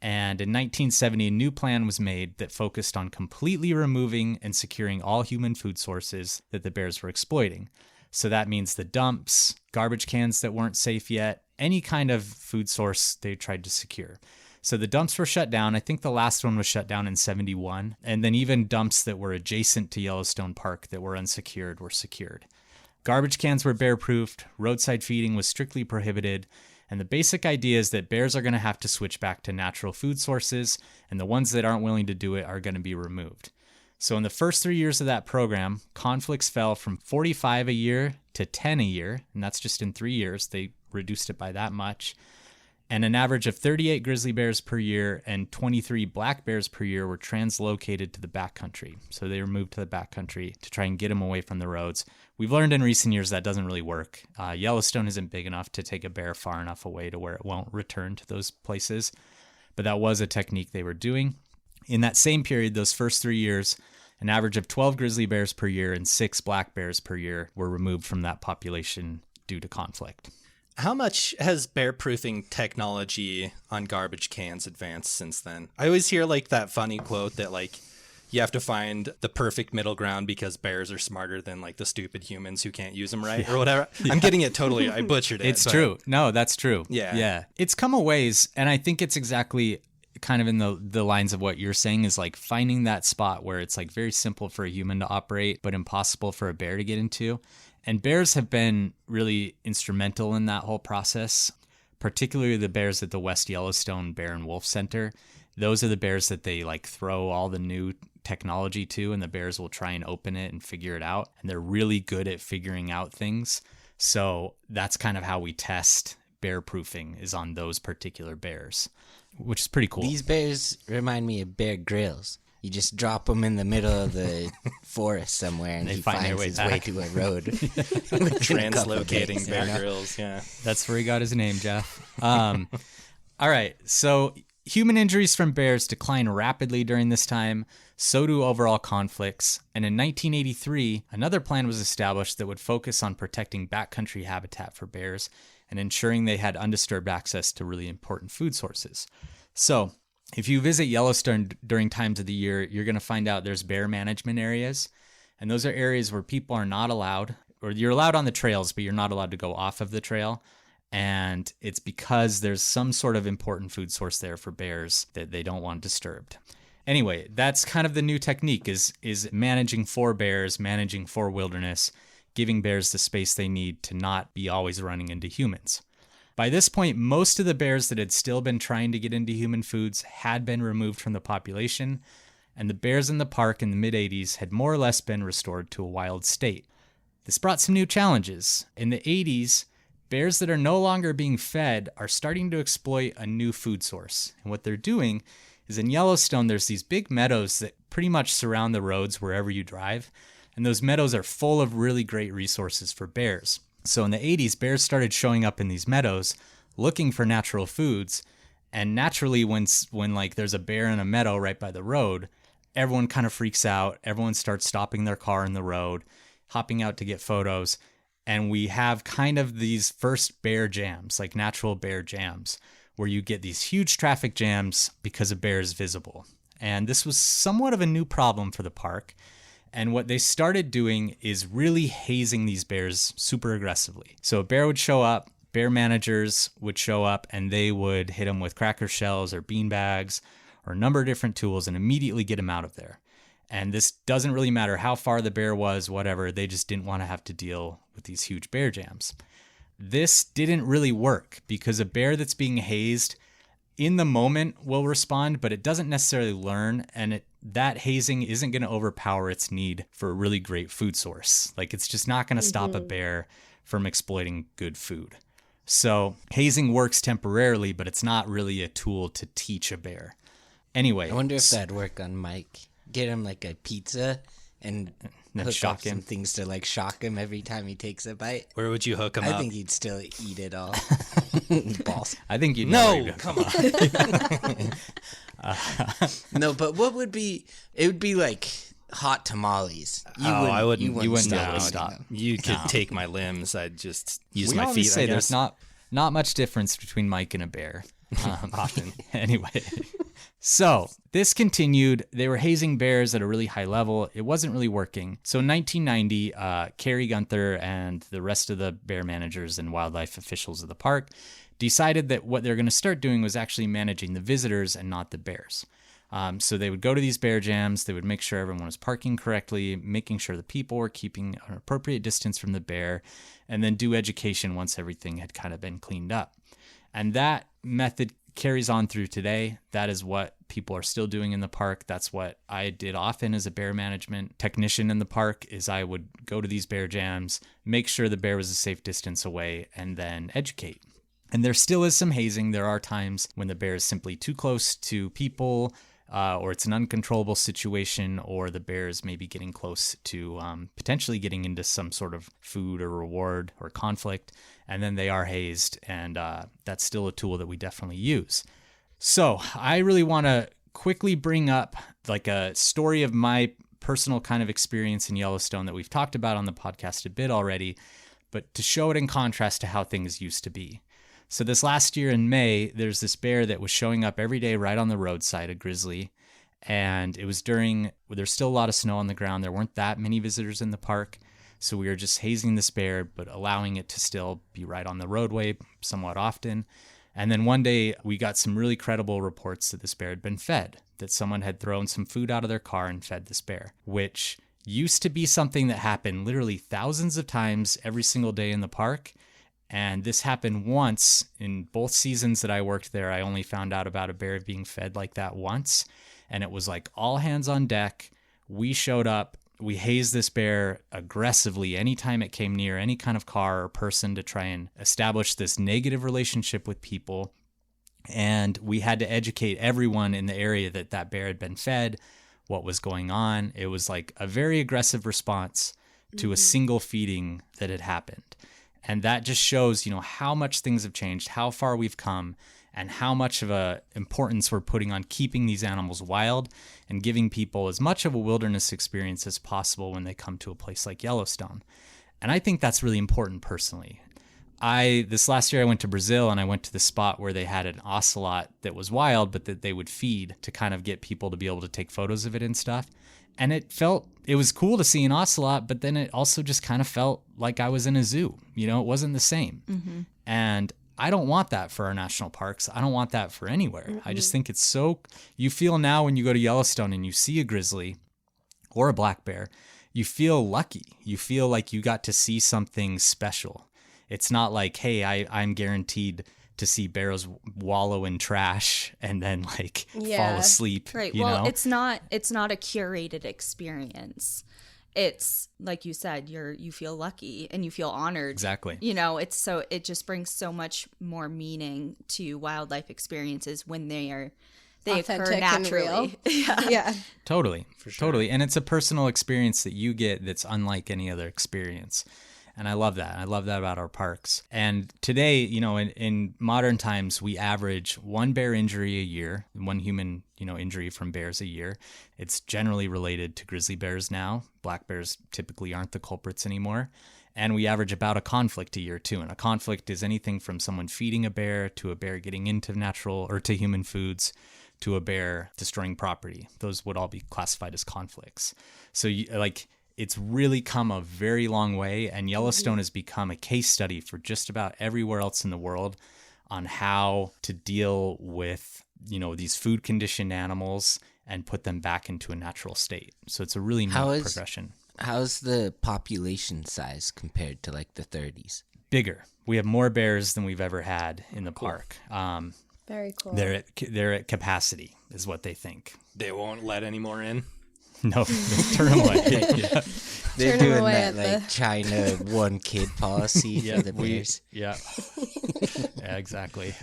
And in 1970, a new plan was made that focused on completely removing and securing all human food sources that the bears were exploiting. So that means the dumps, garbage cans that weren't safe yet, any kind of food source they tried to secure. So the dumps were shut down. I think the last one was shut down in 71. And then even dumps that were adjacent to Yellowstone Park that were unsecured were secured. Garbage cans were bear-proofed. Roadside feeding was strictly prohibited. And the basic idea is that bears are going to have to switch back to natural food sources, and the ones that aren't willing to do it are going to be removed. So in the first 3 years of that program, conflicts fell from 45 a year to 10 a year, and that's just in 3 years. They reduced it by that much. And an average of 38 grizzly bears per year and 23 black bears per year were translocated to the backcountry. So they were moved to the backcountry to try and get them away from the roads. We've learned in recent years that doesn't really work. Yellowstone isn't big enough to take a bear far enough away to where it won't return to those places. But that was a technique they were doing. In that same period, those first 3 years, An average of 12 grizzly bears per year and 6 black bears per year were removed from that population due to conflict.
How much has bear-proofing technology on garbage cans advanced since then? I always hear like that funny quote that like you have to find the perfect middle ground because bears are smarter than like the stupid humans who can't use them right or whatever. I'm getting it totally. I butchered it.
It's true. No, that's true.
Yeah.
It's come a ways, and I think it's exactly kind of in the lines of what you're saying, is like finding that spot where it's like very simple for a human to operate, but impossible for a bear to get into. And bears have been really instrumental in that whole process, particularly the bears at the West Yellowstone Bear and Wolf Center. Those are the bears that they like throw all the new technology to, and the bears will try and open it and figure it out. And they're really good at figuring out things. So that's kind of how we test bear proofing, is on those particular bears, which is pretty cool.
These bears remind me of Bear Grylls. You just drop them in the middle of the forest somewhere, and
They
he
find their
finds
way
his
back.
way to a road.
Translocating Bear
Grylls.
Grylls. Yeah.
That's where he got his name, Jeff. All right. So human injuries from bears decline rapidly during this time. So do overall conflicts. And in 1983, another plan was established that would focus on protecting backcountry habitat for bears and ensuring they had undisturbed access to really important food sources. So if you visit Yellowstone during times of the year, you're going to find out there's bear management areas. And those are areas where people are not allowed, or you're allowed on the trails, but you're not allowed to go off of the trail. And it's because there's some sort of important food source there for bears that they don't want disturbed. Anyway, that's kind of the new technique, is managing for bears, managing for wilderness, giving bears the space they need to not be always running into humans. By this point, most of the bears that had still been trying to get into human foods had been removed from the population, and the bears in the park in the mid-'80s had more or less been restored to a wild state. This brought some new challenges. In the 80s, bears that are no longer being fed are starting to exploit a new food source. And what they're doing is, in Yellowstone, there's these big meadows that pretty much surround the roads wherever you drive, and those meadows are full of really great resources for bears. So in the 80s, bears started showing up in these meadows looking for natural foods. And naturally, when like there's a bear in a meadow right by the road, everyone kind of freaks out. Everyone starts stopping their car in the road, hopping out to get photos. And we have kind of these first bear jams, like natural bear jams, where you get these huge traffic jams because a bear is visible. And this was somewhat of a new problem for the park. And what they started doing is really hazing these bears super aggressively. So a bear would show up, bear managers would show up, and they would hit them with cracker shells or bean bags or a number of different tools and immediately get them out of there. And this doesn't really matter how far the bear was, whatever, they just didn't want to have to deal with these huge bear jams. This didn't really work because a bear that's being hazed in the moment will respond, but it doesn't necessarily learn, and that hazing isn't going to overpower its need for a really great food source. Like, it's just not going to stop a bear from exploiting good food. So hazing works temporarily, but it's not really a tool to teach a bear. Anyway,
I wonder if that'd work on Mike. Get him like a pizza and
then
hook
shock
up some
him.
things to like shock him every time he takes a bite.
Where would you hook him
I
up?
think he'd still eat it all. Balls.
I think you know.
No, come on.
No, but what would be? It would be like hot tamales.
I wouldn't.
You wouldn't be
stop
able to
eating
stop.
them.
You could take my limbs. I'd just use
We
my
always
feet.
say
I
there's
guess.
not much difference between Mike and a bear.
Often.
Anyway, so this continued. They were hazing bears at a really high level. It wasn't really working. So in 1990, Carrie Gunther and the rest of the bear managers and wildlife officials of the park decided that what they're going to start doing was actually managing the visitors and not the bears. So they would go to these bear jams. They would make sure everyone was parking correctly, making sure the people were keeping an appropriate distance from the bear, and then do education once everything had kind of been cleaned up. And that method carries on through today. That is what people are still doing in the park. That's what I did often as a bear management technician in the park, is I would go to these bear jams, make sure the bear was a safe distance away, and then educate. And there still is some hazing. There are times when the bear is simply too close to people, or it's an uncontrollable situation, or the bear is maybe getting close to potentially getting into some sort of food or reward or conflict, and then they are hazed, and that's still a tool that we definitely use. So I really want to quickly bring up like a story of my personal kind of experience in Yellowstone that we've talked about on the podcast a bit already, but to show it in contrast to how things used to be. So this last year in May, there's this bear that was showing up every day right on the roadside, a grizzly. And it was there's still a lot of snow on the ground. There weren't that many visitors in the park. So we were just hazing this bear, but allowing it to still be right on the roadway somewhat often. And then one day we got some really credible reports that this bear had been fed, that someone had thrown some food out of their car and fed this bear, which used to be something that happened literally thousands of times every single day in the park. And this happened once in both seasons that I worked there. I only found out about a bear being fed like that once. And it was like all hands on deck. We showed up. We hazed this bear aggressively anytime it came near any kind of car or person to try and establish this negative relationship with people. And we had to educate everyone in the area that that bear had been fed, what was going on. It was like a very aggressive response to a single feeding that had happened. And that just shows, how much things have changed, how far we've come, and how much of a importance we're putting on keeping these animals wild and giving people as much of a wilderness experience as possible when they come to a place like Yellowstone. And I think that's really important personally. This last year I went to Brazil and I went to the spot where they had an ocelot that was wild, but that they would feed to kind of get people to be able to take photos of it and stuff. And it was cool to see an ocelot, but then it also just kind of felt like I was in a zoo. It wasn't the same. Mm-hmm. And I don't want that for our national parks. I don't want that for anywhere. Mm-hmm. I just think it's you feel now when you go to Yellowstone and you see a grizzly or a black bear, you feel lucky. You feel like you got to see something special. It's not like, hey, I'm guaranteed to see bears wallow in trash and then fall asleep.
Right. Well, it's not a curated experience. It's like you said, you feel lucky and you feel honored.
Exactly.
It just brings so much more meaning to wildlife experiences when they occur naturally.
Yeah.
Totally.
For sure.
Totally. And it's a personal experience that you get that's unlike any other experience. And I love that. I love that about our parks. And today, in modern times, we average one bear injury a year, one human, injury from bears a year. It's generally related to grizzly bears now. Black bears typically aren't the culprits anymore. And we average about a conflict a year too. And a conflict is anything from someone feeding a bear to a bear getting into natural or to human foods to a bear destroying property. Those would all be classified as conflicts. So it's really come a very long way, and Yellowstone has become a case study for just about everywhere else in the world on how to deal with, these food conditioned animals and put them back into a natural state. So it's a really neat progression.
How's the population size compared to the 30s?
Bigger. We have more bears than we've ever had in the park.
Very cool.
They're at capacity is what they think.
They won't let any more in?
No, turn them away. Yeah.
They're doing that China one kid policy for the bears.
Yeah, exactly.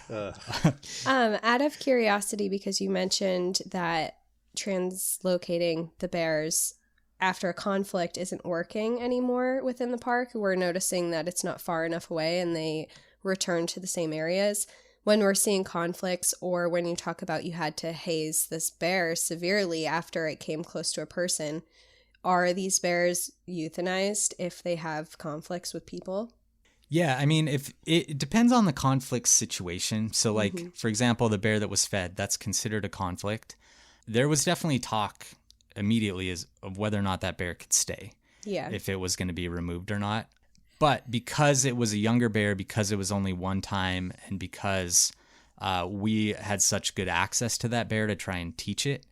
Out of curiosity, because you mentioned that translocating the bears after a conflict isn't working anymore within the park, we're noticing that it's not far enough away and they return to the same areas. When we're seeing conflicts, or when you talk about you had to haze this bear severely after it came close to a person, are these bears euthanized if they have conflicts with people?
Yeah, I mean, if it depends on the conflict situation. So for example, the bear that was fed, that's considered a conflict. There was definitely talk immediately of whether or not that bear could stay.
Yeah.
If it was going to be removed or not. But because it was a younger bear, because it was only one time, and because we had such good access to that bear to try and teach it,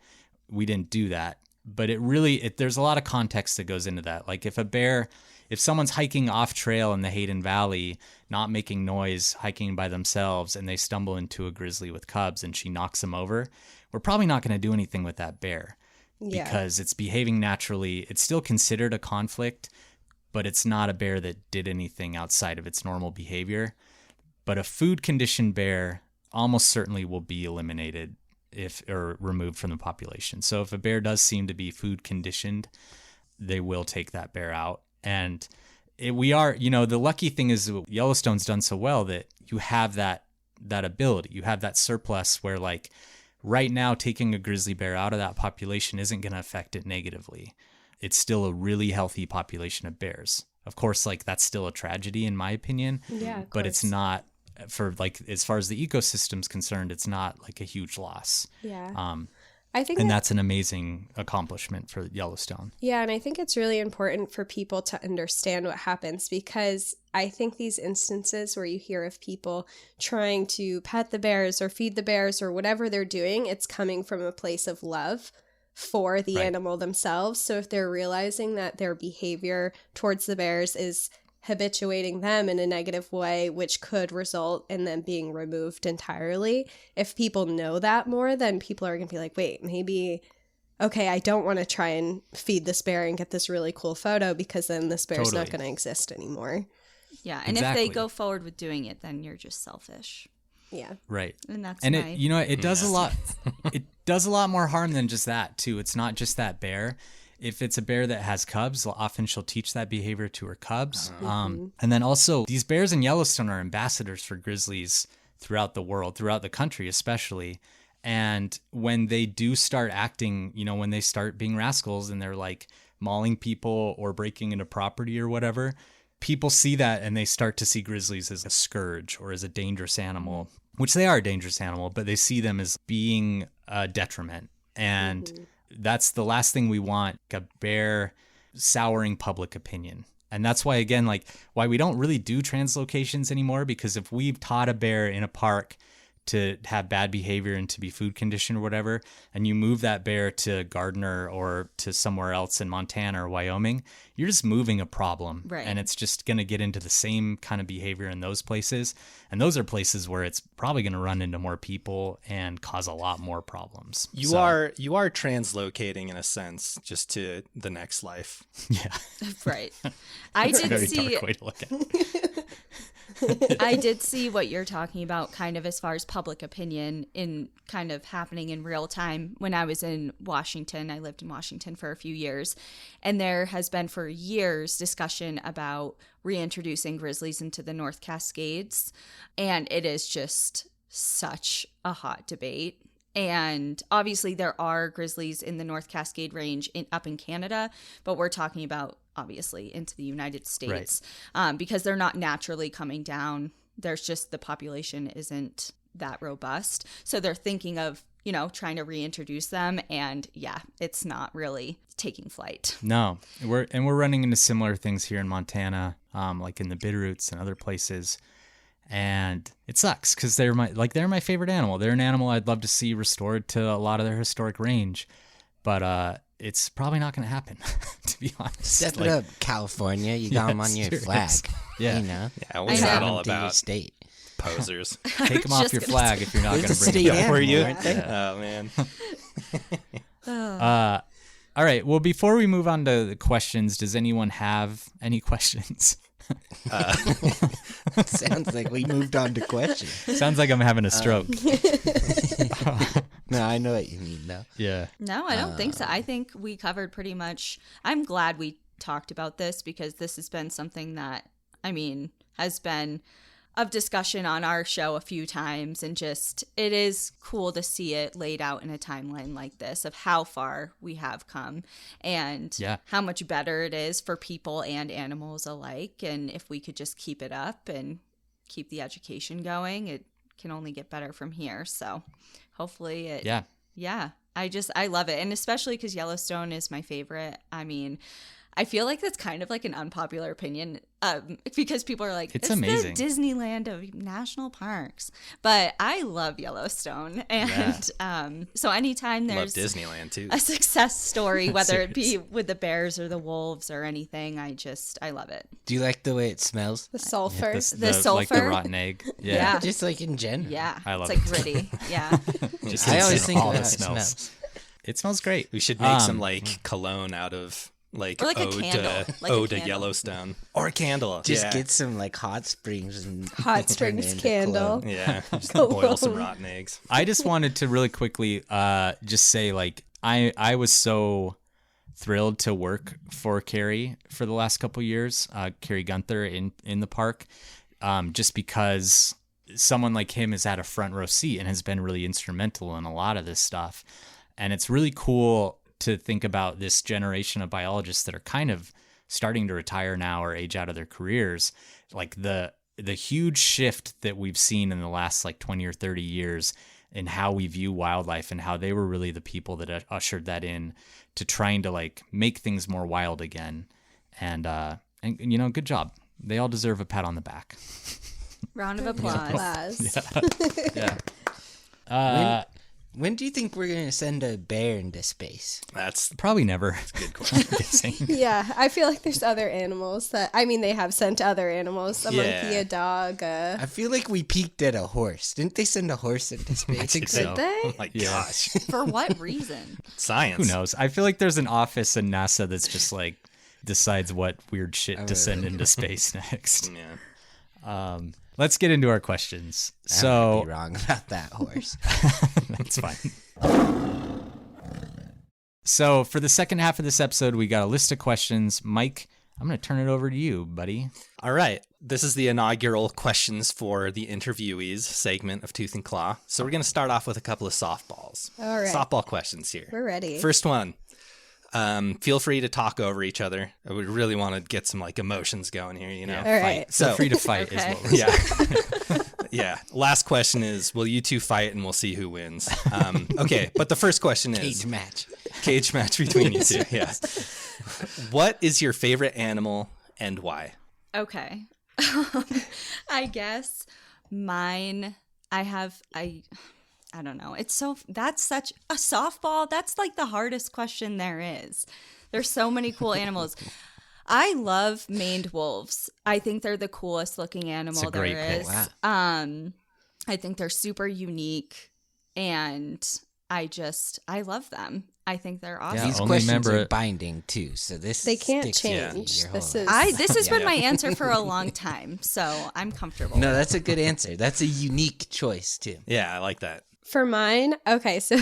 we didn't do that. But there's a lot of context that goes into that. If someone's hiking off trail in the Hayden Valley, not making noise, hiking by themselves, and they stumble into a grizzly with cubs and she knocks them over, we're probably not going to do anything with that bear because it's behaving naturally. It's still considered a conflict, but it's not a bear that did anything outside of its normal behavior. But a food conditioned bear almost certainly will be eliminated or removed from the population. So if a bear does seem to be food conditioned, they will take that bear out. And the lucky thing is Yellowstone's done so well that you have that ability. You have that surplus where right now taking a grizzly bear out of that population isn't going to affect it negatively. it's still a really healthy population of bears. Of course, like that's still a tragedy in my opinion,
Yeah, of
but it's
course.
not for like, as far as the ecosystem's concerned, it's not like a huge loss.
Yeah. I think
And that's an amazing accomplishment for Yellowstone.
Yeah, and I think it's really important for people to understand what happens, because I think these instances where you hear of people trying to pet the bears or feed the bears or whatever they're doing, it's coming from a place of love for the
Right.
animal themselves. So if they're realizing that their behavior towards the bears is habituating them in a negative way, which could result in them being removed entirely, if people know that more, then people are going to be like, wait, maybe, okay, I don't want to try and feed this bear and get this really cool photo, because then this bear's not
Totally.
going to exist anymore.
Yeah, and
Exactly.
if they go forward with doing it, then you're just selfish.
Yeah.
Right.
And that's
And
my...
it, you know, it does a lot. It does a lot more harm than just that too. It's not just that bear. If it's a bear that has cubs, often she'll teach that behavior to her cubs. And then also, these bears in Yellowstone are ambassadors for grizzlies throughout the world, throughout the country especially. And when they do start acting, you know, when they start being rascals and they're like mauling people or breaking into property or whatever, people see that and they start to see grizzlies as a scourge or as a dangerous animal, which they are a dangerous animal, but they see them as being a detriment. And that's the last thing we want, a bear souring public opinion. And that's why, again, like why we don't really do translocations anymore, because if we've taught a bear in a park to have bad behavior and to be food conditioned or whatever, and you move that bear to Gardner or to somewhere else in Montana or Wyoming, you're just moving a problem.
Right.
And it's just going to get into the same kind of behavior in those places. And those are places where it's probably going to run into more people and cause a lot more problems.
You
So,
are translocating in a sense just to the next life.
Yeah.
Right. I
It's a
did
very
see...
dark way to look at it.
I did see what you're talking about kind of as far as public opinion in kind of happening in real time when I was in Washington. I lived in Washington for a few years, and there has been for years discussion about reintroducing grizzlies into the North Cascades, and it is just such a hot debate. And obviously there are grizzlies in the North Cascade Range up in Canada, but we're talking about obviously into the United States, because they're not naturally coming down. There's just the population isn't that robust. So they're thinking of, you know, trying to reintroduce them. And yeah, it's not really taking flight.
No, we're running into similar things here in Montana, like in the Bitterroots and other places. And it sucks because they're my favorite animal. They're an animal I'd love to see restored to a lot of their historic range, but it's probably not going to happen, to be honest.
Step it up, California. You got them on your
serious.
flag.
Yeah.
You know?
Yeah, what's
I
that
know.
all
To your
about?
state.
Posers.
Take them off
Just
your
gonna
flag if you're not going
It's
to
a
bring
state
it
animal,
Were you?
aren't they?
Oh, man.
All right. Well, before we move on to the questions, does anyone have any questions?
Sounds like we moved on to questions.
Sounds like I'm having a stroke.
No, I know what you mean, though.
Yeah.
No, I don't think so. I think we covered pretty much. I'm glad we talked about this because this has been something that, I mean, has been of discussion on our show a few times, and just it is cool to see it laid out in a timeline like this of how far we have come and how much better it is for people and animals alike. And if we could just keep it up and keep the education going, it can only get better from here. So hopefully it I love it. And especially because Yellowstone is my favorite. I mean, I feel like that's kind of like an unpopular opinion because people are like,
it's
the
amazing.
Disneyland of national parks. But I love Yellowstone. And so anytime
Love
there's
Disneyland, too.
a success story, whether it be
Serious.
with the bears or the wolves or anything, I love it.
Do you like the way it smells?
The sulfur.
The sulfur.
Like the rotten egg.
Yeah.
Just like in general.
Yeah.
I love
it's like
it.
gritty. Yeah.
Just
I always think
all
about
the
how it smells.
It smells great.
We should make some like cologne out of like,
Or like a
ode
candle,
to
like a
ode to
candle.
Yellowstone or a candle.
Just
yeah.
get some like hot springs and
Hot
turn it
springs
into
candle.
cologne.
Yeah, just boil some rotten eggs.
I just wanted to really quickly just say, like, I was so thrilled to work for Carrie for the last couple years, Carrie Gunther in the park, just because someone like him has had a front row seat and has been really instrumental in a lot of this stuff. And it's really cool to think about this generation of biologists that are kind of starting to retire now or age out of their careers, like the huge shift that we've seen in the last like 20 or 30 years in how we view wildlife, and how they were really the people that ushered that in to trying to like make things more wild again. And you know, good job. They all deserve a pat on the back.
Round of applause.
Yeah.
When do you think we're going to send a bear into space?
That's
Probably never.
a good question.
Yeah, I feel like there's other animals that, I mean, they have sent other animals, a
Yeah.
monkey, a dog,
I feel like we peaked at a horse. Didn't they send a horse into space?
I think so.
did they?
Oh my gosh.
For what reason?
Science.
Who knows? I feel like there's an office in NASA that's just like decides what weird shit to send into space next.
Yeah.
Let's get into our questions.
I might
So
be wrong about that horse.
that's fine. So for the second half of this episode, we got a list of questions. Mike, I'm going to turn it over to you, buddy.
All right. This is the inaugural questions for the interviewees segment of Tooth and Claw. So we're going to start off with a couple of softballs.
All right.
Softball questions here.
We're ready.
First one. Feel free to talk over each other. I would really want to get some like emotions going here, you know?
All right.
Feel
So
free to fight is
Okay.
what we're
yeah. Yeah. Last question is, will you two fight and we'll see who wins? Okay. But the first question is
Cage match.
cage match between you two. Yeah. What is your favorite animal and why?
Okay. I guess mine, I don't know. That's such a softball. That's like the hardest question there is. There's so many cool animals. I love maned wolves. I think they're the coolest looking animal
great
there
pick.
is.
Wow.
I think they're super unique, and I love them. I think they're awesome.
Yeah,
These
only
questions
member-
are binding too, so this
They can't
sticks with you
change.
your
This
whole
is-
life.
This has been
Yeah.
my answer for a long time, so I'm comfortable.
No, that's a good answer. That's a unique choice too.
Yeah, I like that.
For mine, okay, so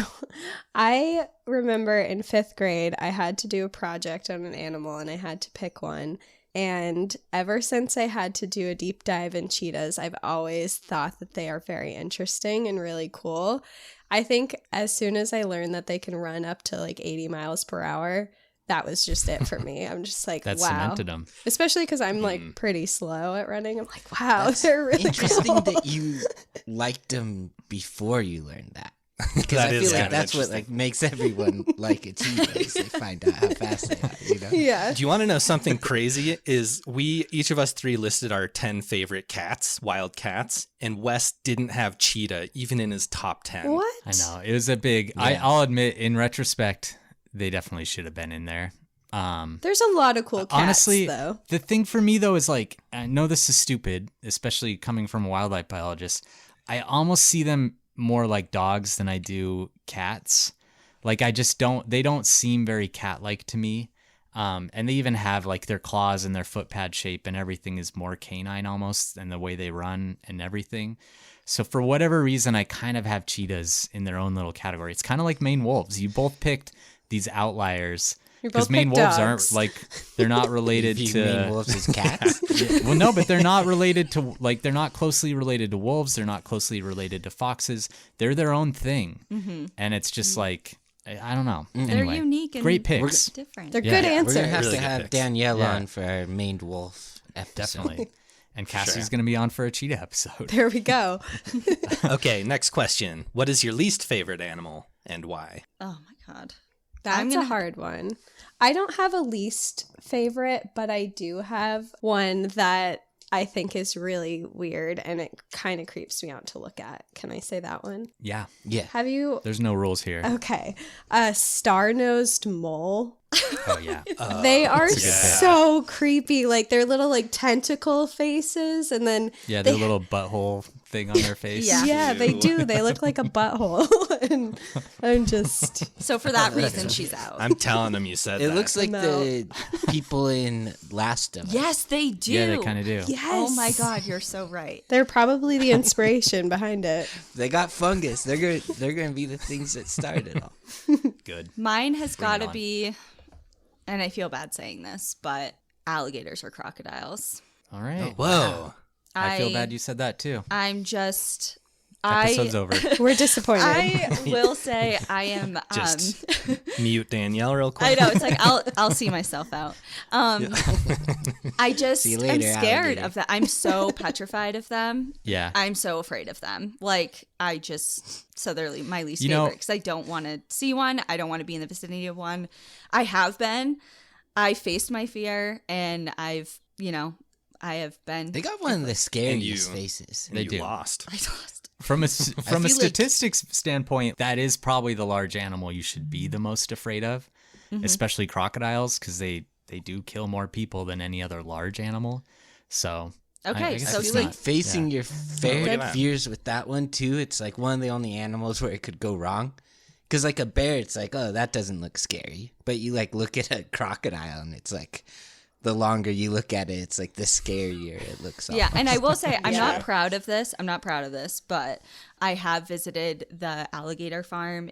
I remember in 5th grade, I had to do a project on an animal and I had to pick one. And ever since I had to do a deep dive in cheetahs, I've always thought that they are very interesting and really cool. I think as soon as I learned that they can run up to like 80 miles per hour, that was just it for me. I'm just like,
That
wow.
cemented them.
Especially because I'm like pretty slow at running. I'm like, wow, they're really
Interesting
cool.
that you liked them before you learned that. Because I
That
feel
is
like
kinda
that's what like makes everyone like a cheetah is they find out how fast they are, you know?
Yeah.
Do you want to know something crazy? Is each of us three listed our 10 favorite cats, wild cats, and Wes didn't have cheetah even in his top 10.
What?
I know. It was a big, I'll admit, in retrospect, they definitely should have been in there.
There's a lot of cool cats,
Honestly,
though.
the thing for me, though, is like, I know this is stupid, especially coming from a wildlife biologist. I almost see them more like dogs than I do cats. Like, they don't seem very cat-like to me. And they even have like their claws and their foot pad shape and everything is more canine almost, and the way they run and everything. So for whatever reason, I kind of have cheetahs in their own little category. It's kind of like Maine wolves. You both picked these outliers.
You
Because
both
Maine
picked
wolves
dogs.
aren't like, they're not related
You
to
mean wolves as cats?
Well, no, but they're not related to, like, they're not closely related to wolves. They're not closely related to foxes. They're their own thing.
Mm-hmm.
And it's just like, I don't know.
They're
Anyway,
unique and
great picks.
different.
They're
Yeah.
good
Yeah,
We're
answers.
gonna have
Really
to
good
have
picks.
Danielle
Yeah.
on for our maned wolf episode.
Definitely. And Cassie's
Sure.
going to be on for a cheetah episode.
There we go.
Okay, next question. What is your least favorite animal and why?
Oh my god.
That's a hard one. I don't have a least favorite, but I do have one that I think is really weird and it kind of creeps me out to look at. Can I say that one?
Yeah.
Yeah.
Have you?
There's no rules here.
Okay. A star-nosed mole.
Oh, yeah.
They are
a good pick.
so creepy. Like their little like tentacle faces and then
Yeah, their little butthole thing on their face.
yeah, they
Ew.
do. They look like a butthole. And I'm just
So for that reason, she's out.
I'm telling them you said
It
that.
looks like
No.
the people in Last of Us.
Yes, they do.
Yeah, they kind of do.
yes.
Oh my god, you're so right.
They're probably the inspiration behind it.
They got fungus. They're gonna be the things that started it all.
Good.
Mine has got to
on.
be, and I feel bad saying this, but alligators or crocodiles.
All right.
Whoa.
I feel bad you said that too.
I'm just,
Episode's over.
We're disappointed.
I will say I am
Just mute Danielle real quick.
I know, it's like I'll see myself out. I just
See you
am
later,
scared
alligator.
of that. I'm so petrified of them.
Yeah.
I'm so afraid of them. Like so they're my least
You know-
favorite because I don't want to see one. I don't want to be in the vicinity of one. I have been. I faced my fear, and I have been.
They got one of the scariest
you-
faces.
And
They
you
do.
lost.
I lost.
From a
feel like-
statistics standpoint, that is probably the large animal you should be the most afraid of, especially crocodiles, because they do kill more people than any other large animal. So
Okay,
I guess
so
it's
you
not-
Facing your
Look at that.
fears with that one too, it's like one of the only animals where it could go wrong. Because like a bear, it's like, oh, that doesn't look scary. But you like look at a crocodile, and it's like, the longer you look at it, it's like the scarier it looks.
Yeah, and I will say I'm
Yeah.
not proud of this. I'm not proud of this, but I have visited the alligator farm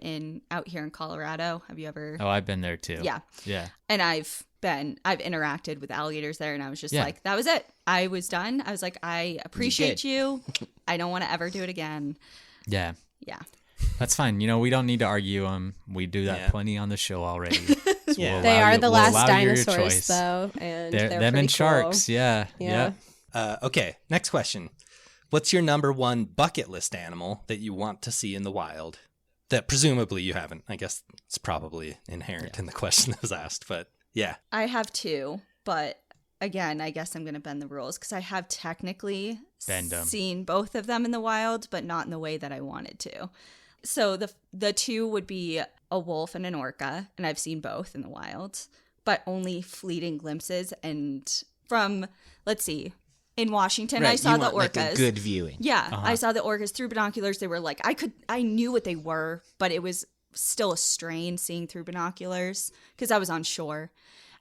out here in Colorado. Have you ever?
Oh, I've been there too.
Yeah.
Yeah.
And I've interacted with alligators there, and I was just
Yeah.
like, that was it. I was done. I was like, I appreciate you. I don't want to ever do it again.
Yeah.
Yeah.
That's fine. We don't need to argue them. We do that
Yeah.
plenty on the show already. So
Yeah.
They are the
we'll
last
allow you your
dinosaurs,
choice.
though, and
They're
they're
them
pretty
and
cool.
sharks. Yeah.
Yeah.
Okay, next question. What's your number one bucket list animal that you want to see in the wild that presumably you haven't? I guess it's probably inherent in the question that was asked, but yeah.
I have two, but again, I guess I'm going to bend the rules because I have technically
Bend 'em.
seen both of them in the wild, but not in the way that I wanted to. So the two would be a wolf and an orca, and I've seen both in the wild, but only fleeting glimpses. And from, let's see, in Washington, I
Right,
saw
you
the
want,
orcas.
like a good viewing.
Yeah,
Uh-huh.
I saw the orcas through binoculars. They were like, I knew what they were, but it was still a strain seeing through binoculars because I was on shore.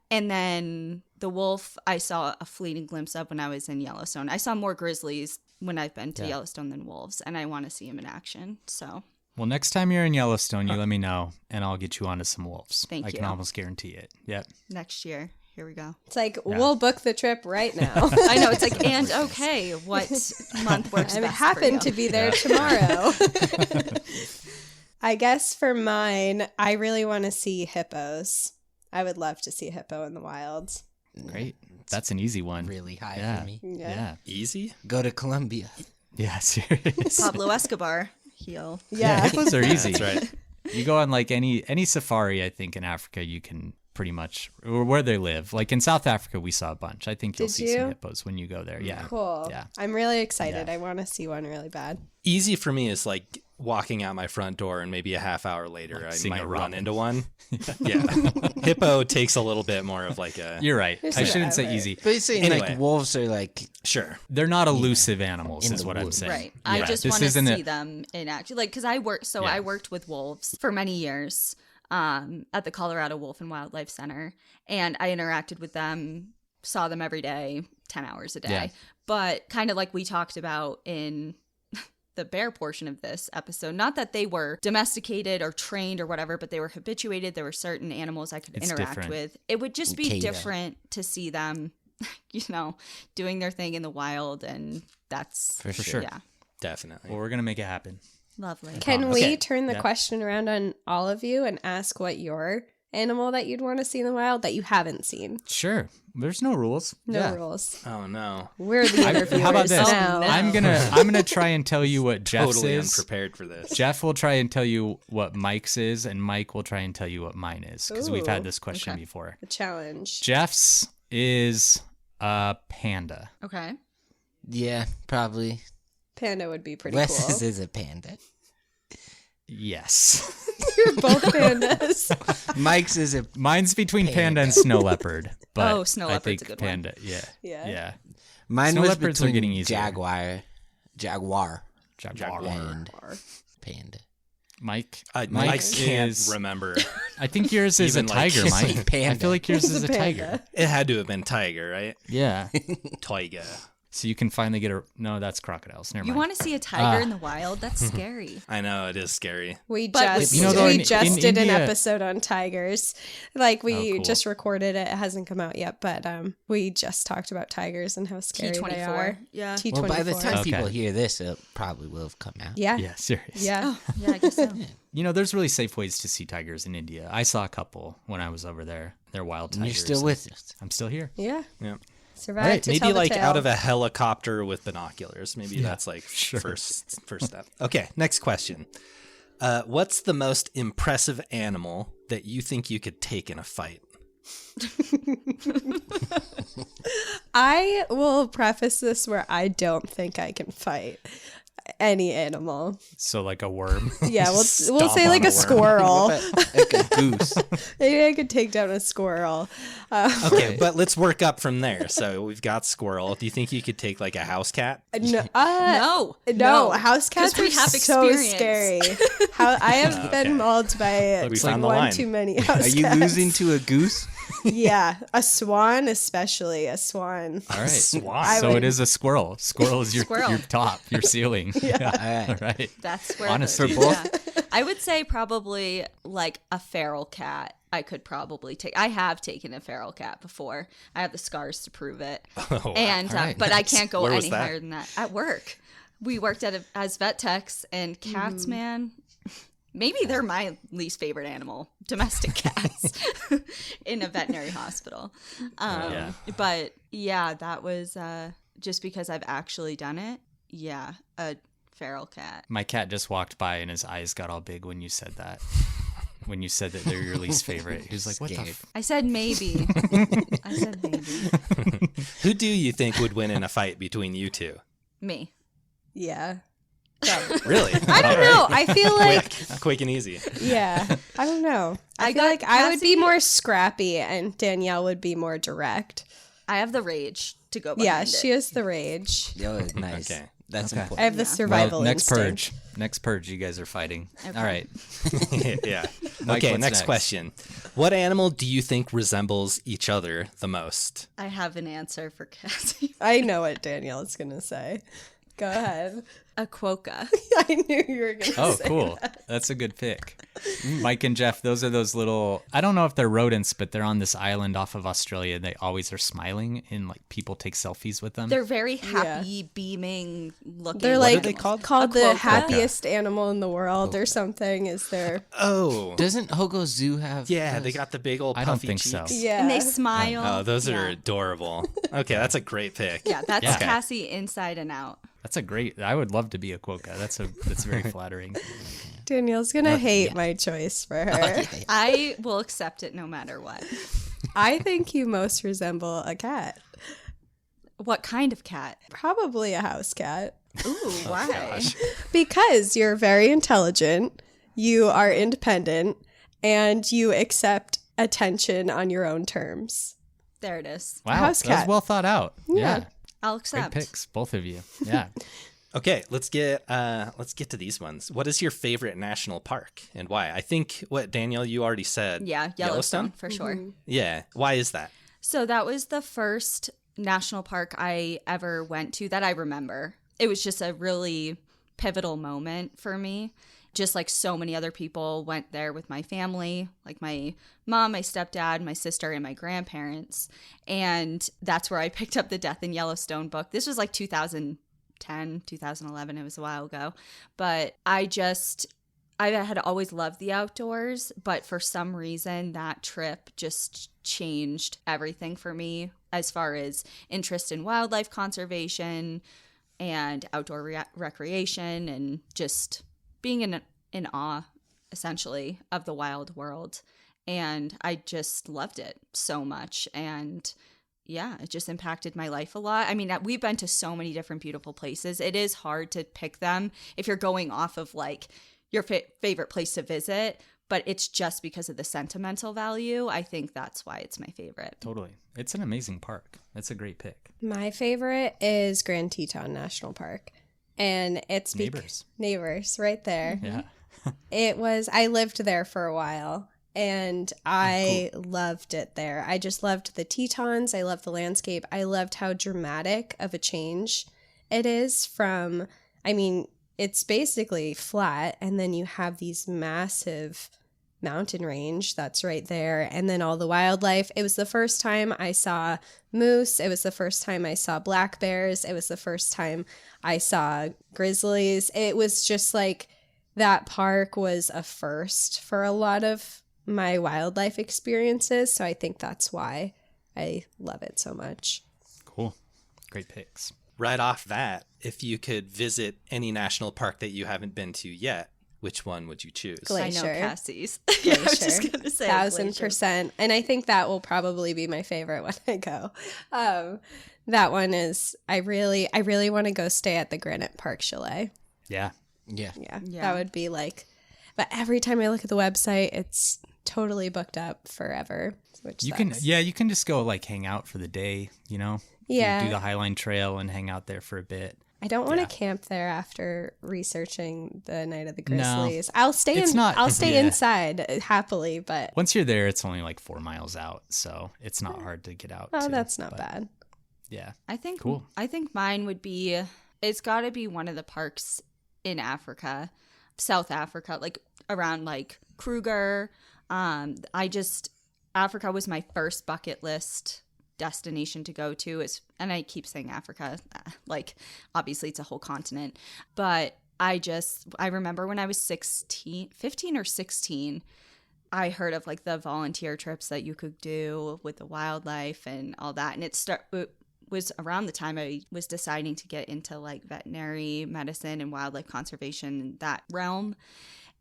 And then the wolf, I saw a fleeting glimpse of when I was in Yellowstone. I saw more grizzlies when I've been to Yellowstone than wolves, and I want to see them in action. So
Well, next time you're in Yellowstone, you let me know, and I'll get you onto some wolves.
Thank
I can
you.
almost guarantee it. Yep.
next year, here we go.
It's like, we'll book the trip right now.
I know, it's like, and okay, what month works
I
best
happen
for
to
you?
be there tomorrow. I guess for mine, I really want to see hippos. I would love to see a hippo in the wild.
Great. That's an easy one.
Really high
Yeah.
for me.
Yeah.
Easy?
Go to Colombia.
Yeah, serious.
Pablo Escobar. He'll.
Yeah, hippos are easy.
That's right.
You go on like any safari, I think, in Africa, you can pretty much, or where they live. Like in South Africa, we saw a bunch. I think you'll
Did
see
you?
some hippos when you go there. Yeah.
Cool.
Yeah.
I'm really excited.
Yeah.
I want to see one really bad.
Easy for me is like walking out my front door and maybe a half hour later I
seeing a
might run
robin.
into one. Yeah. Hippo takes a little bit more of like a
You're right.
There's
I
some
shouldn't say
effort.
easy.
But you're saying
Anyway.
like wolves are like,
sure.
They're not elusive animals,
In
is
the
what I'm
woods.
saying.
Right. I
Yeah.
just
This
want to
isn't
see
a-
them in action. Like, because I
Yeah.
worked with wolves for many years at the Colorado Wolf and Wildlife Center, and I interacted with them, saw them every day, 10 hours a day.
Yeah.
But kind of like we talked about in the bear portion of this episode, not that they were domesticated or trained or whatever, but they were habituated. There were certain animals I could
It's
interact
different.
with. It would just be
Cicada.
different to see them, doing their thing in the wild, and that's
For
sure.
Yeah.
Definitely.
Well, we're going to make it happen.
Lovely.
Can
promise.
we
Okay.
turn the
Yeah.
question around on all of you and ask what your animal that you'd want to see in the wild that you haven't seen?
Sure. There's no rules.
No
Yeah.
rules.
Oh no.
We're the interviewers
How about this?
now.
no.
I'm gonna try and tell you what Jeff's
Totally
is.
unprepared for this.
Jeff will try and tell you what Mike's is, and Mike will try and tell you what mine is, because we've had
Ooh,
this question
okay.
before.
A challenge.
Jeff's is a panda.
Okay.
yeah, probably.
Panda would be pretty
Wes
cool.
is a panda.
Yes.
You're both pandas.
Mike's is a
Mine's between panda and snow leopard. But
Oh, snow
I
leopard's
think
a good one.
panda. Yeah.
Yeah.
Yeah.
mine
Snow
was
leopards are
between
getting easier.
jaguar
Jaguar.
and panda.
Mike.
I
Mike's
can't
is.
remember.
I think yours is a
Even, like,
tiger, Mike.
panda.
I feel like yours
It's
is
a
a tiger.
panda.
It had to have been tiger, right?
Yeah.
Tiger.
So you can finally get no, that's crocodiles. Never
You
mind.
want to see a tiger in the wild? That's scary.
I know it is scary.
We
But
just
with- You know, though,
we
in
just did an
India-
episode on tigers. Like we
Oh, cool.
just recorded it. It hasn't come out yet, but we just talked about tigers and how scary they
T24.
are.
Yeah.
T24.
Well, by the time
Okay.
people hear this, it probably will have come out.
yeah.
Yeah, serious.
Yeah.
Yeah, I guess so.
You know, there's really safe ways to see tigers in India. I saw a couple when I was over there. They're wild
And
tigers.
you're still with us.
I'm still here.
Yeah.
Yeah.
Survived
Right,
to
maybe
tell the
like
tale.
out of a helicopter with binoculars. Maybe
Yeah,
that's like
sure.
first step. Okay, next question. What's the most impressive animal that you think you could take in a fight?
I will preface this where I don't think I can fight any animal.
So like a worm.
Yeah, we'll
Stomp
say
on
like
a
a
worm.
squirrel.
Like a goose.
Maybe I could take down a squirrel.
Okay, but let's work up from there. So we've got squirrel. Do you think you could take like a house cat?
No,
No.
house cats
'Cause we
are
have
so
experience.
scary. I have been mauled by
We
like
found the
one
line.
too many house
Are you
cats.
losing to a goose?
Yeah, a swan, especially a swan.
All right.
Swan.
So
would-
it is a squirrel. Squirrel is your
Squirrel.
your top, your ceiling. Yeah.
All right.
Right.
That's where
Honestly.
the,
For
yeah. I would say probably like a feral cat. I could probably take. I have taken a feral cat before. I have the scars to prove it.
Oh,
And
All right,
but I
nice.
can't go
Where was
any
that?
higher than that. At work, we worked as vet techs, and cats, man. Maybe they're my least favorite animal, domestic cats, in a veterinary hospital.
Yeah.
But yeah, that was just because I've actually done it. Yeah, a feral cat.
My cat just walked by and his eyes got all big when you said that. When you said that they're your least favorite. He was like, what the
Scared.
f-?
I said maybe. I said maybe.
Who do you think would win in a fight between you two?
Me.
Yeah.
Really?
I don't know. I feel like
Quick and easy.
yeah. I don't know. I feel
got
like I would be
Cassie-
more scrappy and Danielle would be more direct.
I have the rage to go behind
Yeah,
it.
she has the rage.
Yo, nice.
Okay.
That's
Okay.
I
important.
have the survival
Well, next
instinct.
purge. Next purge, you guys are fighting.
Okay.
All right.
Yeah.
Mike,
Okay,
what's
next
next?
question. What animal do you think resembles each other the most?
I have an answer for Cassie.
I know what Danielle's gonna say. Go ahead.
A quokka.
I knew you were gonna
Oh,
say
cool. That's a good pick. Mike and Jeff, those are those little, I don't know if they're rodents, but they're on this island off of Australia. They always are smiling and like people take selfies with them.
They're very happy, beaming looking.
They're
What
like
are they called?
called
A
the
quokka.
happiest animal in the world or something. Is there?
Oh.
Doesn't Hogo Zoo have?
Yeah,
those?
they got the big old
I
puffy
don't think so.
cheeks.
Yeah.
And they smile.
Oh, those are
Yeah.
adorable. Okay, that's a great pick.
Yeah, that's
Yeah.
Cassie inside and out.
That's a great, I would love to be a quokka. That's very flattering.
Danielle's gonna hate my choice for her.
I will accept it no matter what.
I think you most resemble a cat.
What kind of cat?
Probably a house cat.
Ooh, why?
Gosh.
Because you're very intelligent, you are independent, and you accept attention on your own terms.
There it is.
Wow.
House
That was
cat.
well thought out. Yeah.
I'll
Great
accept.
picks, both of you. Yeah.
Okay, let's get to these ones. What is your favorite national park and why? I think what Danielle you already said.
Yeah, Yellowstone, for sure.
Yeah. Why is that?
So that was the first national park I ever went to that I remember. It was just a really pivotal moment for me. Just like so many other people went there with my family, like my mom, my stepdad, my sister, and my grandparents. And that's where I picked up the Death in Yellowstone book. This was like 2010, 2011. It was a while ago. But I had always loved the outdoors, but for some reason that trip just changed everything for me as far as interest in wildlife conservation and outdoor recreation and just being in awe, essentially, of the wild world. And I just loved it so much. And yeah, it just impacted my life a lot. I mean, we've been to so many different beautiful places. It is hard to pick them if you're going off of like your favorite place to visit, but it's just because of the sentimental value. I think that's why it's my favorite.
Totally. It's an amazing park. That's a great pick.
My favorite is Grand Teton National Park. And it's
Neighbors.
Neighbors, right there.
Yeah.
I lived there for a while. And I loved it there. I just loved the Tetons. I loved the landscape. I loved how dramatic of a change it is from, I mean, it's basically flat, and then you have these massive mountain range that's right there, and then all the wildlife. It was the first time I saw moose. It was the first time I saw black bears. It was the first time I saw grizzlies. It was just like that park was a first for a lot of my wildlife experiences, so I think that's why I love it so much.
Cool. Great picks.
Right off that, if you could visit any national park that you haven't been to yet, which one would you choose?
Glacier.
I know Cassie's.
Glacier.
I was just going to say
1000%. And I think that will probably be my favorite when I go. That one is, I really want to go stay at the Granite Park Chalet.
Yeah.
Yeah. That would be like, but every time I look at the website, it's totally booked up forever, which
You
sucks.
can just go like hang out for the day, you know?
Yeah.
You do the Highline Trail and hang out there for a bit.
I don't want to
Yeah.
camp there after researching the Night of the
No.
Grizzlies. I'll stay
It's not-
I'll stay
yeah.
inside happily, but
Once you're there, it's only like 4 miles out, so it's not hard to get out.
oh,
to,
that's not
but
bad.
Yeah.
I think
Cool.
I think mine would be, it's got to be one of the parks in Africa, South Africa, like around like Kruger. Africa was my first bucket list destination to go to. And I keep saying Africa, like obviously it's a whole continent, but I remember when I was 15 or 16, I heard of like the volunteer trips that you could do with the wildlife and all that. And it was around the time I was deciding to get into like veterinary medicine and wildlife conservation, that realm.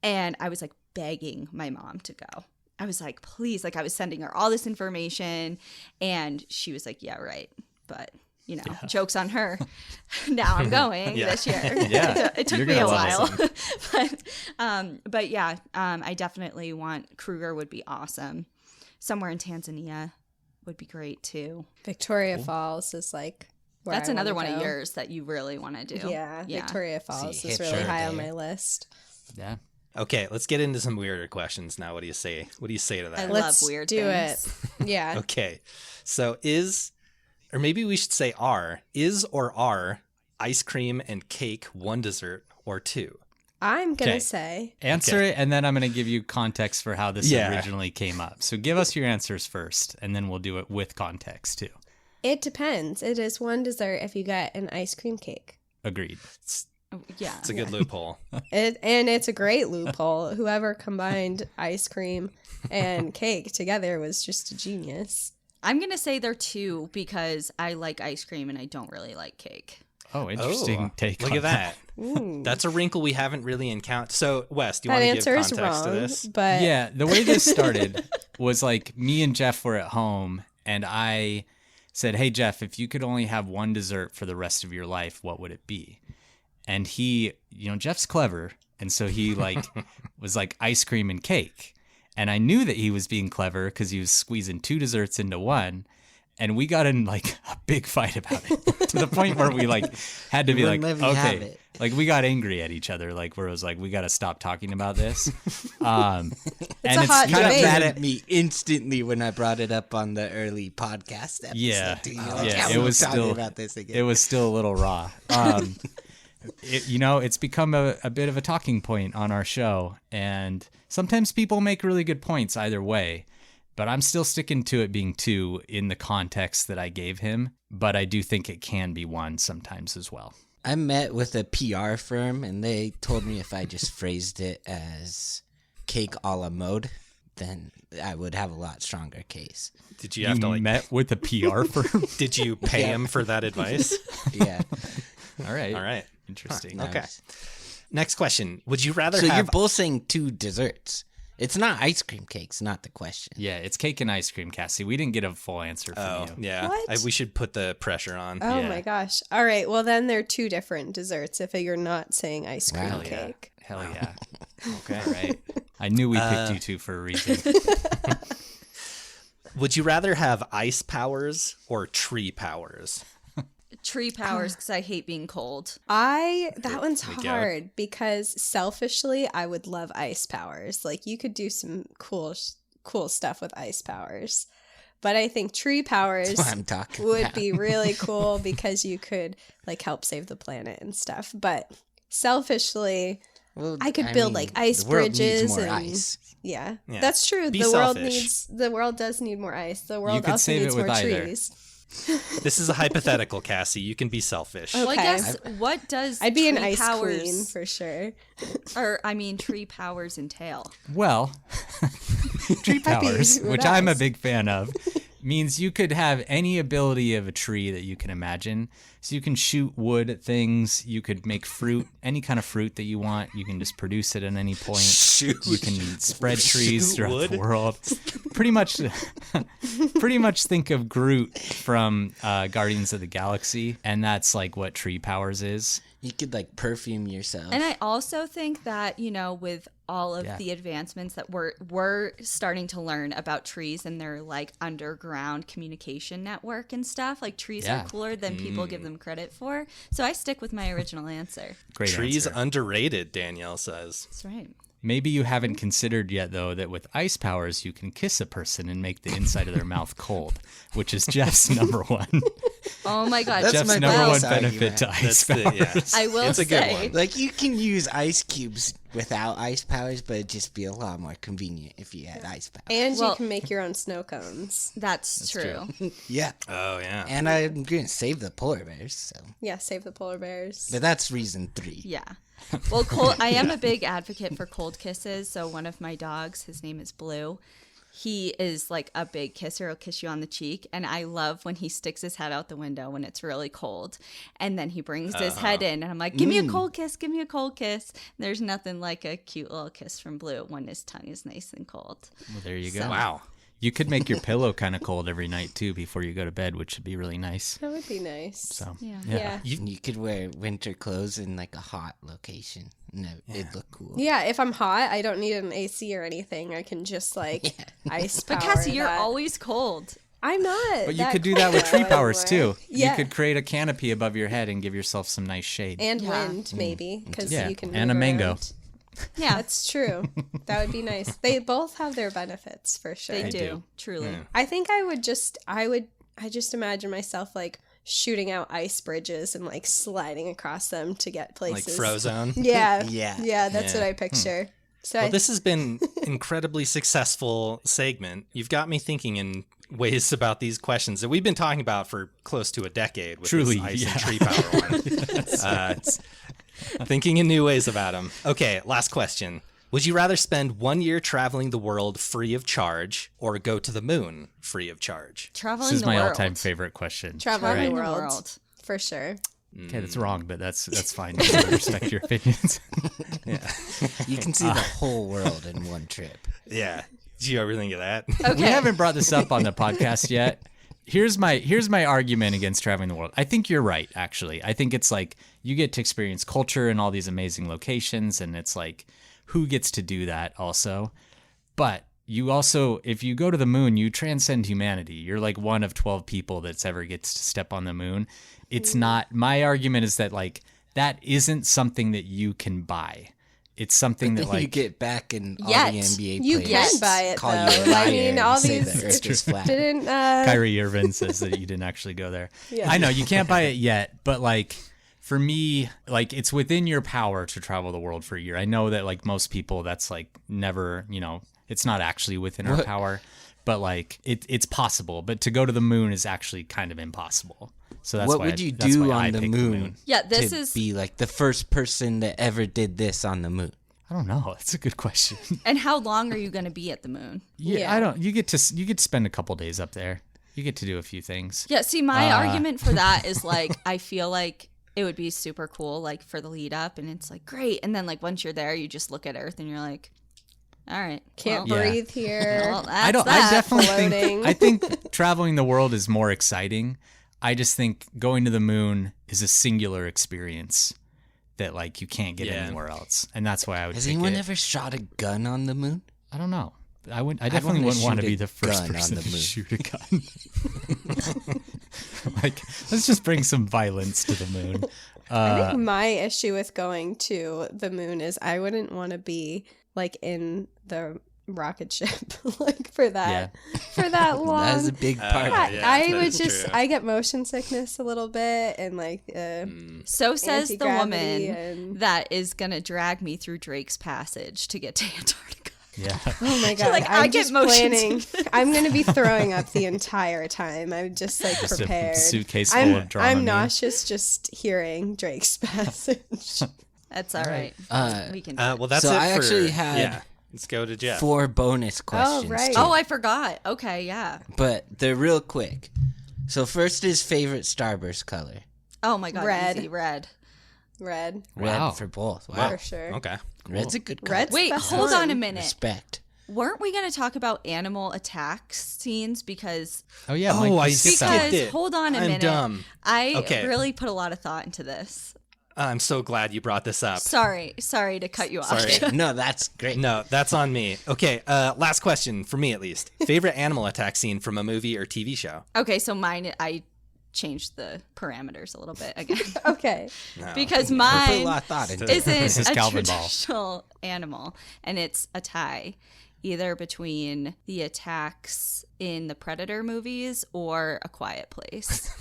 And I was like begging my mom to go. I was like, please, like I was sending her all this information and she was like, yeah, right. But you know, joke's on her. Now I'm going this year.
Yeah.
It took
You're
me
gonna
a
love
while. but yeah, I definitely want, Kruger would be awesome. Somewhere in Tanzania would be great too.
Victoria Falls is like where
That's
I
another
wanna
one of
go.
yours that you really want to do.
Yeah, Victoria Falls
See,
is
hip
really
shirt
high on
there.
my list.
Yeah.
Okay, let's get into some weirder questions now. What do you say? What do you say to that?
I
Let's
love weird
do
things.
it. Yeah.
Okay, so or maybe we should say is or are ice cream and cake one dessert or two?
I'm going to
Okay.
say
Answer it, and then I'm going to give you context for how this
Yeah.
originally came up. So give us your answers first, and then we'll do it with context too.
it depends. It is one dessert if you get an ice cream cake.
Agreed.
Yeah.
It's a good loophole.
And it's a great loophole. Whoever combined ice cream and cake together was just a genius.
I'm going to say they're two because I like ice cream and I don't really like cake.
Oh, interesting take.
Look
on
at that.
Ooh.
That's a wrinkle we haven't really encountered. So, Wes, do you
That
want to give
answer is
context to
wrong,
this?
but
Yeah, the way this started was like me and Jeff were at home, and I said, "Hey Jeff, if you could only have one dessert for the rest of your life, what would it be?" And he, Jeff's clever, and so he like was like ice cream and cake. And I knew that he was being clever because he was squeezing two desserts into one. And we got in like a big fight about it to the point where we like had to be like,
wouldn't let me have
okay,
it.
like we got angry at each other, like where it was like, we got to stop talking about this. And
a hot
You got
debate.
mad at me instantly when I brought it up on the early podcast episode.
Yeah.
too. You're
Yeah,
"Yeah,
it
we're
was
talking
still-
about this again.
it was still a little raw. It's become a bit of a talking point on our show, and sometimes people make really good points either way, but I'm still sticking to it being two in the context that I gave him, but I do think it can be one sometimes as well.
I met with a PR firm, and they told me if I just phrased it as cake a la mode, then I would have a lot stronger case.
Did you have to like?
met with a PR firm?
Did you pay him for that advice?
Yeah.
All right.
All right.
Interesting.
Okay. Next question: would you rather
So you're
have?
both saying two desserts. It's not ice cream cakes, not the question.
Yeah, it's cake and ice cream, Cassie. We didn't get a full answer from
Oh,
you.
yeah.
What?
We should put the pressure on.
oh
Yeah.
my gosh. All right. Well, then they're two different desserts if you're not saying ice cream
Wow.
cake.
Hell yeah.
Okay.
All right. I knew we picked you two for a reason.
Would you rather have ice powers or tree powers?
Tree powers because I hate being cold.
That one's
we go.
hard because selfishly, I would love ice powers. Like you could do some cool cool stuff with ice powers. But I think tree powers
That's what I'm talking
would
about.
be really cool because you could like help save the planet and stuff. But selfishly,
Well,
I could build like ice
the world needs
bridges
more
and
ice.
yeah,
Yeah.
that's true.
Be
The world does need more ice. The world
could
also
save
needs
it with
more
either.
trees.
This is a hypothetical, Cassie. You can be selfish.
Oh.
Well, I
Okay.
guess what does
I'd be an
tree
ice
powers,
queen for sure.
or I mean, tree powers entail?
Well, tree
Happy
powers,
with
which I'm a
us.
big fan of, means you could have any ability of a tree that you can imagine. So you can shoot wood at things. You could make fruit, any kind of fruit that you want. You can just produce it at any point.
Shoot.
You can spread trees
Shoot
throughout
wood?
the world. Pretty much think of Groot from Guardians of the Galaxy, and that's like what tree powers is.
You could like perfume yourself.
And I also think that, you know, with all of
Yeah.
the advancements that we're starting to learn about trees and their like underground communication network and stuff, like trees
Yeah.
are cooler than people give them credit for. So I stick with my original answer.
Great
Trees
answer.
underrated, Danielle says.
That's right.
Maybe you haven't considered yet, though, that with ice powers, you can kiss a person and make the inside of their mouth cold, which is Jeff's number one.
Oh my God.
That's
Jeff's
my
number
biggest
one benefit to
argument.
ice
That's
powers.
I will
It's a good
say,
one.
Like you can use ice cubes without ice powers, but it'd just be a lot more convenient if you had ice powers.
And
Well-
you can make your own snow cones.
that's true.
Yeah.
Oh, yeah.
And I'm going to save the polar bears, so.
Yeah, save the polar bears.
But that's reason 3.
Yeah. Well, I am a big advocate for cold kisses. So one of my dogs, his name is Blue. He is like a big kisser. He'll kiss you on the cheek. And I love when he sticks his head out the window when it's really cold. And then he brings his head in. And I'm like, give me a cold kiss. Give me a cold kiss. There's nothing like a cute little kiss from Blue when his tongue is nice and cold.
Well, there you go.
So-
Wow.
You could make your pillow kind of cold every night, too, before you go to bed, which would be really nice.
That would be nice.
So,
Yeah.
Yeah.
You could wear winter clothes in like a hot location. No, it'd look cool.
Yeah, if I'm hot, I don't need an AC or anything. I can just like ice power.
But Cassie, you're
that.
always cold.
I'm not.
But you could do that with tree
cold
powers,
anymore.
too.
Yeah.
You could create a canopy above your head and give yourself some nice shade.
And
Yeah.
wind, maybe, because
Yeah,
you can.
and
move
a mango.
around.
Yeah,
That's true. That would be nice. They both have their benefits for sure.
they
I
do.
do.
Truly.
I think I just imagine myself like shooting out ice bridges and like sliding across them to get
Like
places.
Frozone.
Yeah.
Yeah.
Yeah, that's
Yeah.
what I picture. So
Well,
I,
this has been incredibly successful segment. You've got me thinking in ways about these questions that we've been talking about for close to a decade with
Truly,
this ice
yeah.
and tree power one. Thinking in new ways about them. Okay, last question. Would you rather spend 1 year traveling the world free of charge or go to the moon free of charge?
Traveling
This is
the
my
world.
all-time favorite question.
traveling
Traveling
the
the
world,
world.
for sure.
Okay, that's wrong, but that's fine. I respect your opinions.
You can see the whole world in one trip.
Yeah. Did you ever think of that?
Okay.
We haven't brought this up on the podcast yet. Here's my argument against traveling the world. I think you're right, actually. I think it's like you get to experience culture in all these amazing locations, and it's like who gets to do that also. But you also, if you go to the moon, you transcend humanity. You're like one of 12 people that's ever gets to step on the moon. It's not, my argument is that like that isn't something that you can buy. It's something that
Then you
like
get back and all
Yet.
the NBA
You
players
can buy it,
call
though.
you a liar
I mean, all
and say
these-
the earth is flat.
Didn't
Kyrie Irving says that you didn't actually go there.
Yeah.
I know you can't buy it yet, but like for me, like it's within your power to travel the world for a year. I know that like most people, that's like never, it's not actually within our power, but like it's possible. But to go to the moon is actually kind of impossible. So that's
What
why
would you
that's
do
why I
on the
picked
moon?
Yeah, this
to
is.
be like the first person that ever did this on the moon.
I don't know. That's a good question.
And how long are you going to be at the moon?
I don't. You get to spend a couple days up there. You get to do a few things.
Yeah, see, my argument for that is like, I feel like it would be super cool, like for the lead up, and it's like great. And then, like, once you're there, you just look at Earth and you're like, all right,
can't
Yeah.
breathe here.
well, that's
I
that.
definitely
floating.
think. I think traveling the world is more exciting. I just think going to the moon is a singular experience that like you can't get
Yeah.
anywhere else, and that's why I would.
Has
pick
anyone
it.
ever shot a gun on the moon?
I don't know. I definitely
wanna
wouldn't want to
shoot
be
a
the first
gun on
person
the
to
moon.
shoot a gun. Like, let's just bring some violence to the moon.
I think my issue with going to the moon is I wouldn't want to be like in the rocket ship, like for that long.
That was a big part.
I would just I get motion sickness a little bit, and like
So says the
anti-gravity
woman that is gonna drag me through Drake's Passage to get to Antarctica.
Yeah.
Oh my god!
Like,
I'm
I get
just
motion
planning.
sickness.
I'm gonna be throwing up the entire time. I'm just like
Just
prepared.
a suitcase full of Dramamine.
I'm nauseous just hearing Drake's Passage.
That's all right. We can. Do it.
Well, that's
So
it
I
for,
actually had
yeah. Let's go to Jeff.
4 bonus questions.
right.
too.
Oh, I forgot. Okay, yeah.
But they're real quick. So first is favorite Starburst color.
Oh my god,
Red.
easy, red.
Red,
Wow.
Red for both. Wow.
for sure.
Okay.
Red's a good color.
Red's
Wait,
the best
hold on a
one.
minute.
Respect.
Weren't we going to talk about animal attack scenes? Because
Oh yeah.
Oh,
Mike, you
I
skipped that.
skipped
because
it.
hold on a
I'm
minute.
dumb.
I
Okay.
really put a lot of thought into this.
I'm so glad you brought this up.
Sorry to cut you off.
Sorry.
No, that's great.
No, that's on me. Okay, last question for me at least. Favorite animal attack scene from a movie or TV show?
Okay, so mine, I changed the parameters a little bit again
Okay.
No.
because
I put a
mine
lot of thought into it.
This is
isn't a
Calvin Ball.
traditional animal, and it's a tie, either between the attacks in the Predator movies or A Quiet Place.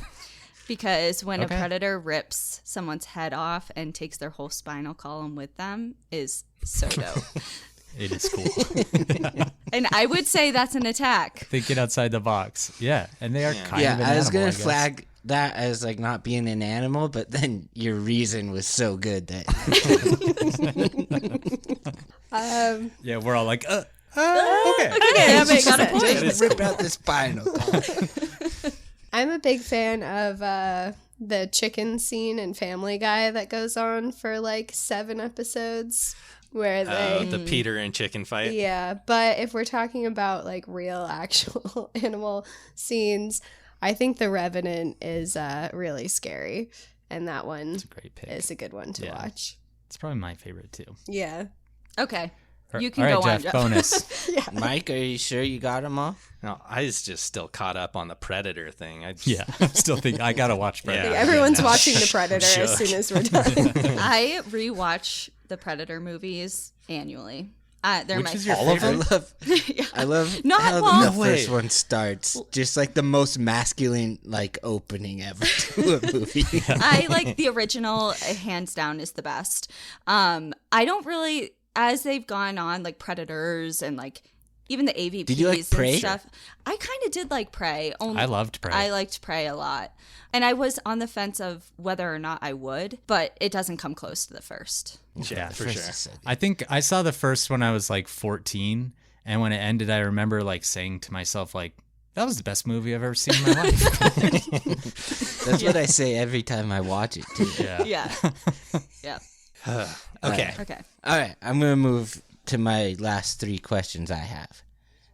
Because when
Okay.
a predator rips someone's head off and takes their whole spinal column with them is so dope.
It is cool.
And I would say that's an attack.
Thinking outside the box. Yeah, and they are kind
Yeah,
of an
I was
animal,
gonna
guess.
flag that as like not being an animal, but then your reason was so good that
Yeah, we're all like, okay.
Okay, that makes
got a
sense.
point.
just rip out the spinal column.
I'm a big fan of the chicken scene in Family Guy that goes on for like 7 episodes where they
The Peter and chicken fight.
yeah, but if we're talking about like real actual animal scenes, I think The Revenant is really scary, and that one
It's a great pick.
is a good one to
Yeah.
watch.
It's probably my favorite too.
Yeah.
Okay. You
All
can
right,
go on,
Jeff.
Jeff.
Bonus.
Mike, are you sure you got them all?
No, I was just still caught up on the Predator thing.
Yeah, I'm still thinking I gotta watch Predator.
Yeah.
Everyone's
Yeah.
watching The Predator as soon as we're done.
I rewatch the Predator movies annually. They're
Which
my
is your
All of
favorite?
Yeah.
I love
Not
how
well-
the
No
first
way.
one starts. Just like the most masculine like opening ever to a movie.
I like the original, hands down, is the best. I don't really, as they've gone on, like Predators and like even the AVPs
Did you like Prey?
and stuff. I kind of did like Prey.
I loved Prey.
I liked Prey a lot. And I was on the fence of whether or not I would, but it doesn't come close to the first.
Yeah,
for
First
sure.
is so good.
I think I saw the first when I was like 14, and when it ended, I remember like saying to myself, like, that was the best movie I've ever seen in my life.
That's what I say every time I watch it too.
Yeah.
Yeah. Yeah.
Okay.
Okay.
All right, I'm gonna move to my last 3 questions I have.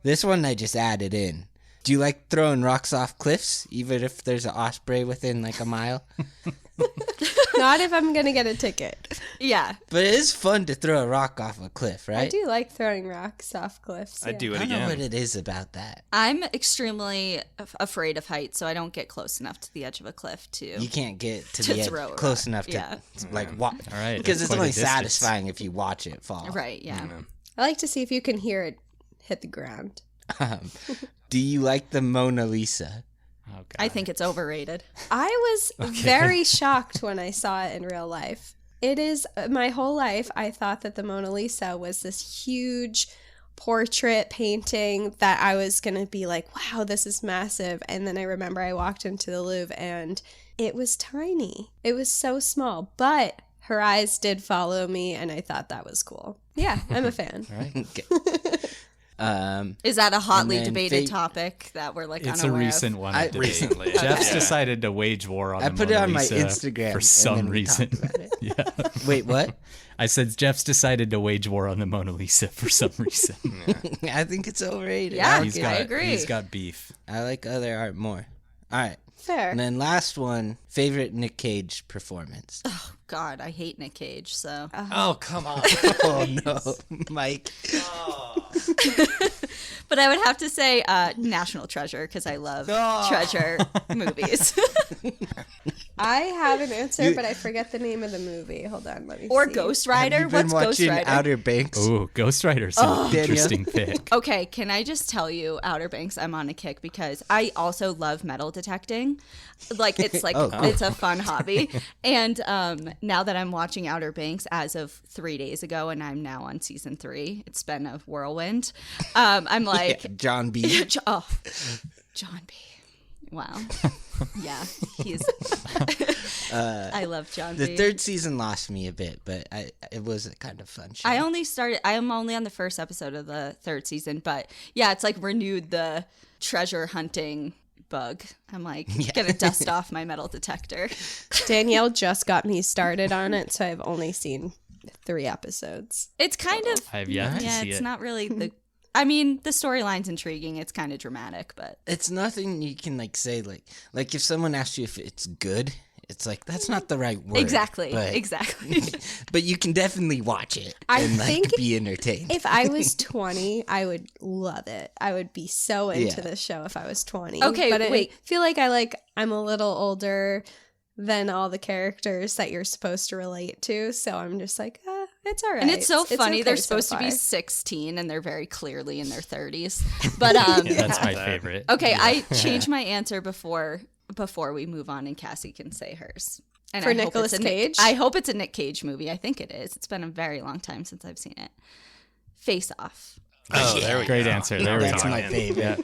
This one I just added in. Do you like throwing rocks off cliffs, even if there's an osprey within like a mile?
Not if I'm gonna get a ticket.
Yeah.
But it is fun to throw a rock off a cliff, right?
I do like throwing rocks off cliffs.
I'd do
I
it
don't know what
again.
it is about that.
I'm extremely afraid of heights, so I don't get close enough to the edge of a cliff to.
You can't get to
To
the edge
throw a
close
rock.
enough to
Yeah.
like watch.
All right,
Because
that's
it's
quite a
only
distance.
satisfying if you watch it fall.
Right. Yeah.
I like to see if you can hear it hit the ground.
Do you like the Mona Lisa?
Oh, God.
I think it's overrated.
I was very shocked when I saw it in real life. It is my whole life. I thought that the Mona Lisa was this huge portrait painting that I was going to be like, wow, this is massive. And then I remember I walked into the Louvre and it was tiny. It was so small, but her eyes did follow me and I thought that was cool. Yeah, I'm a fan.
All right.
Okay.
Is that a hotly
And then
debated topic that we're like
It's a
unaware
recent
of?
one.
I-
of debate.
recently.
Jeff's
Yeah.
decided to wage war on
I
the
put it
Mona
on my
Lisa
Instagram
for
and
some
then we
reason.
talked about it.
Yeah.
Wait, what?
I said Jeff's decided to wage war on the Mona Lisa for some reason.
I think it's overrated.
Yeah.
I,
He's
like
got,
I agree.
He's got beef.
I like other art more. All right.
Fair.
And then last one, favorite Nick Cage performance.
God, I hate Nick Cage, so.
Oh, come on.
Oh no, Mike.
But I would have to say National Treasure because I love treasure movies.
I have an answer, but I forget the name of the movie. Hold on, let me
Or
see.
Ghost Rider?
You've been
What's Ghost
watching
Rider?
Outer Banks.
Oh, Ghost Rider's an interesting pick.
Okay, can I just tell you, Outer Banks, I'm on a kick because I also love metal detecting. Like, it's like, it's a fun hobby. And now that I'm watching Outer Banks as of 3 days ago, and I'm now on season 3, it's been a whirlwind. I'm like,
Yeah, John B.
John B. Wow. Yeah, he's. I love John B.
The third season lost me a bit, but it was a kind of fun show.
I am only on the first episode of the third season, but yeah, it's like renewed the treasure hunting bug. I'm like, gonna dust off my metal detector.
Danielle just got me started on it, so I've only seen 3 episodes.
It's kind of.
I've yet to see
it's
it.
not really the. I mean, the storyline's intriguing. It's kind of dramatic, but
It's nothing you can like say like if someone asks you if it's good, it's like that's not the right word.
exactly.
But, but you can definitely watch it
I
and like
think
be entertained.
If I was 20, I would love it. I would be so into
Yeah.
this show if I was 20.
Okay,
but
wait.
I feel like I'm a little older than all the characters that you're supposed to relate to, so I'm just like, it's all right.
and it's so funny.
okay
They're
so
supposed to be
far.
16, and they're very clearly in their 30s. But
Yeah, that's my favorite.
okay, I changed my answer before we move on, and Cassie can say hers. And
For
I hope
Nicolas
it's a
Cage?
I hope it's a Nick Cage movie. I think it is. It's been a very long time since I've seen it. Face Off.
Oh, there we go.
Great answer. There we
That's
go.
my favorite.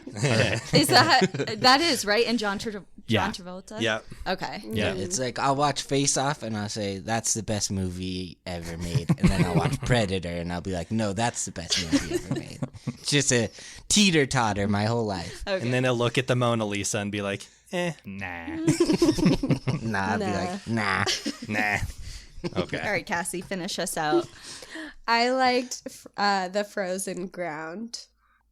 Is that is right? And John Travolta.
Yeah.
Okay.
Yeah.
It's like I'll watch Face Off and I'll say that's the best movie ever made, and then I'll watch Predator and I'll be like, no, that's the best movie ever made. It's just a teeter totter my whole life.
Okay.
And then he'll look at the Mona Lisa and be like,
Nah.
Nah, I'll be like, nah.
nah. Okay.
All right, Cassie, finish us out.
I liked the Frozen Ground.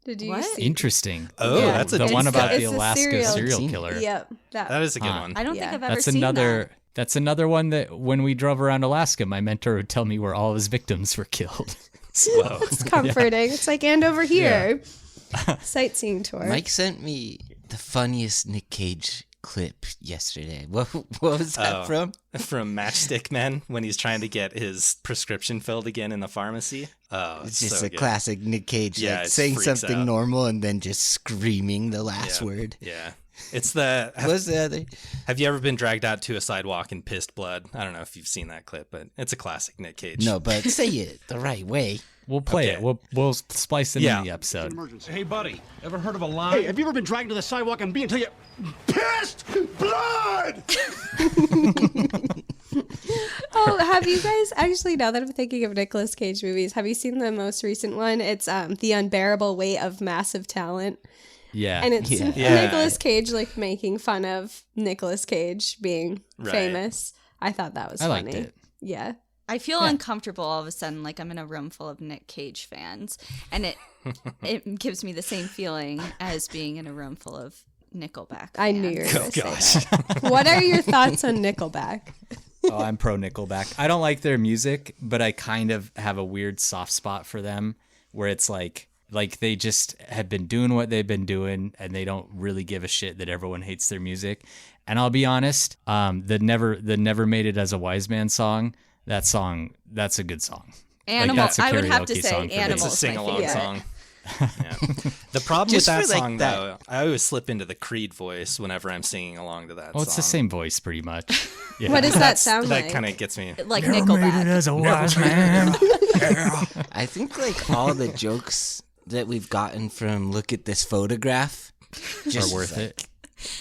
Did you
What?
see?
Interesting.
Oh,
Yeah.
that's a
The
deep
one about
cut.
the
It's a
Alaska
serial
serial killer.
Yep.
That is a good
Huh.
one.
I don't think
Yeah.
I've ever
That's
seen
another.
that.
That's another one that when we drove around Alaska, my mentor would tell me where all his victims were killed.
Whoa.
It's comforting. It's like, and over here. Sightseeing tour.
Mike sent me the funniest Nick Cage clip yesterday. What was that from?
From Matchstick Men when he's trying to get his prescription filled again in the pharmacy. Oh,
It's just
so
a
good.
classic Nick Cage,
Yeah,
like
it
saying
freaks
something
out.
normal and then just screaming the last
Yeah.
word.
Yeah. It's the.
What's the other?
Have you ever been dragged out to a sidewalk and pissed blood? I don't know if you've seen that clip, but it's a classic Nick Cage.
No, but say it the right way.
We'll play
Okay.
it. We'll splice it
Yeah.
into the episode.
Hey, buddy, ever heard of a line? Hey, have you ever been dragged to the sidewalk and beat until you pissed blood?
Oh, have you guys actually, now that I'm thinking of Nicolas Cage movies, have you seen the most recent one? It's The Unbearable Weight of Massive Talent.
Yeah.
And it's
Yeah.
Nicolas Cage like making fun of Nicolas Cage being
Right.
famous. I thought that was
I
funny.
liked it.
Yeah.
I feel uncomfortable all of a sudden, like I'm in a room full of Nick Cage fans, and it gives me the same feeling as being in a room full of Nickelback fans.
I knew you were
Oh,
going to
gosh.
say that. What are your thoughts on Nickelback?
Oh, I'm pro Nickelback. I don't like their music, but I kind of have a weird soft spot for them where it's like they just have been doing what they've been doing and they don't really give a shit that everyone hates their music. And I'll be honest, the Never Made It as a Wise Man song, that's a good song.
Animal.
that's a
I would have to
karaoke
say
song for me.
Animal.
It's a sing-along
favorite.
song. Yeah. The problem
Just
with that
for, like,
song,
that-
though, I always slip into the Creed voice whenever I'm singing along to that
Oh,
song.
it's the same voice pretty much. Yeah.
What does that sound
That
like?
kind of gets me.
Like Nickelback.
as a wise man.
I think like all the jokes that we've gotten from "Look at this photograph"
Are worth
like,
it.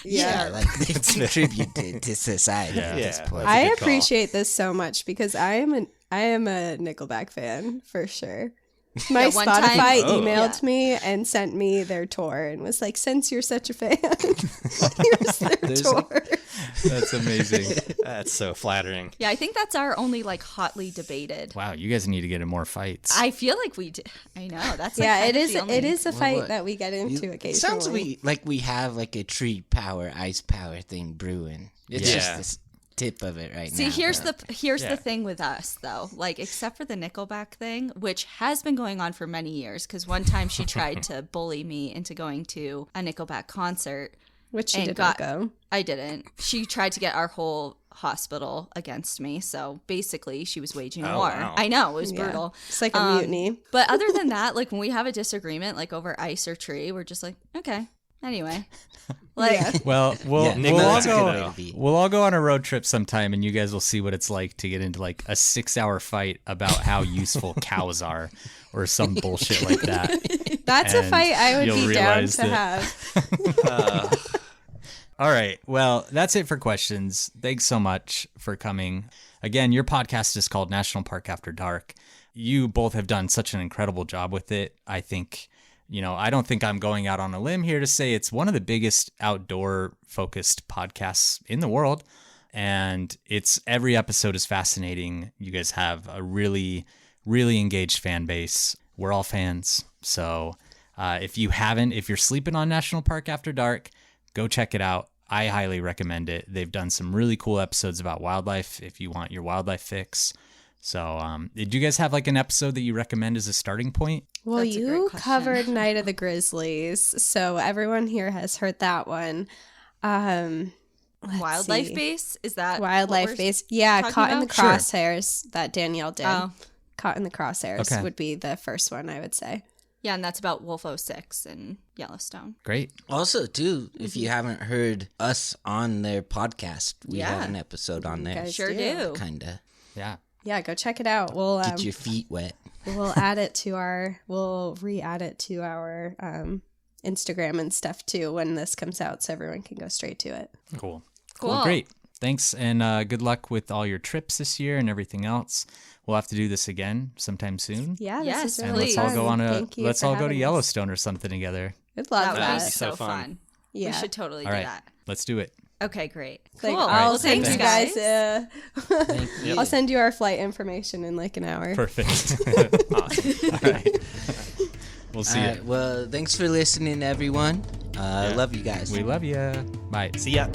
Yeah, like they've contributed to society at this
Yeah.
point.
That's a
I
good call.
appreciate this so much because I am a Nickelback fan for sure. My
Yeah, one time-
Spotify
Oh.
emailed me and sent me their tour and was like, "Since you're such a fan, here's their
There's,
tour."
That's amazing.
That's so flattering.
Yeah, I think that's our only like hotly debated.
Wow, you guys need to get in more fights.
I feel like we do. I know that's like,
Yeah,
kind
it
of
is.
the only-
It is a fight
what?
that we get into
It
occasionally.
sounds we have like a tree power, ice power thing brewing. It's
Yeah.
just this tip of it right
See,
now.
here's
but-
the thing with us though. Like, except for the Nickelback thing, which has been going on for many years. Because one time she tried to bully me into going to a Nickelback concert.
which she
and
did
got-
not go.
I didn't. She tried to get our whole hospital against me. So basically she was waging
Oh,
war.
wow.
I know, it was brutal.
It's like a mutiny.
But other than that, like when we have a disagreement, like over ice or tree, we're just like, okay, anyway. Like,
Well,
Nick,
we'll all
that's a good
go.
way to
be.
We'll all go on a road trip sometime, and you guys will see what it's like to get into like a 6-hour fight about how useful cows are, or some bullshit like that.
That's a
And
fight I would
you'll
be down
realize
to
that-
have.
All right. Well, that's it for questions. Thanks so much for coming. Again, your podcast is called National Park After Dark. You both have done such an incredible job with it. I think, I don't think I'm going out on a limb here to say it's one of the biggest outdoor focused podcasts in the world. And every episode is fascinating. You guys have a really, really engaged fan base. We're all fans. So if you're sleeping on National Park After Dark, go check it out. I highly recommend it. They've done some really cool episodes about wildlife if you want your wildlife fix. So did you guys have like an episode that you recommend as a starting point?
Well,
That's a great
you
question.
covered Night of the Grizzlies, so everyone here has heard that one. Let's
wildlife
see.
base? Is that
Wildlife
what we're
base. Yeah,
talking
Caught in the
about?
Sure.
Crosshairs that Danielle did.
Oh.
Caught in the Crosshairs
Okay.
would be the first one, I would say.
Yeah, and that's about Wolf 06 in Yellowstone.
Great.
Also, too, if you haven't heard us on their podcast, we
Yeah.
have an episode on there.
guys
Sure do.
Kinda
Yeah.
Yeah, go check it out. We'll
get your feet wet.
we'll add it to we'll re-add it to our Instagram and stuff too when this comes out, so everyone can go straight to it.
Cool.
Cool.
Well, great. Thanks, and good luck with all your trips this year and everything else. We'll have to do this again sometime soon.
Yeah,
Yes,
this is
And
really
let's all
fun.
go on
Thank you
let's
for
all go to
having us.
Yellowstone or something together.
I'd love
That would
that.
be
be
so
so
fun.
fun.
Yeah.
We should totally
All
do
right.
that.
Let's do it.
Okay, great.
Like,
Cool.
I'll
Well,
send
thanks,
you guys.
you.
I'll send you our flight information in like an hour.
Perfect. Awesome. All right. We'll see
All
you.
right, well, thanks for listening, everyone. Love you guys.
We love you. Bye.
See ya.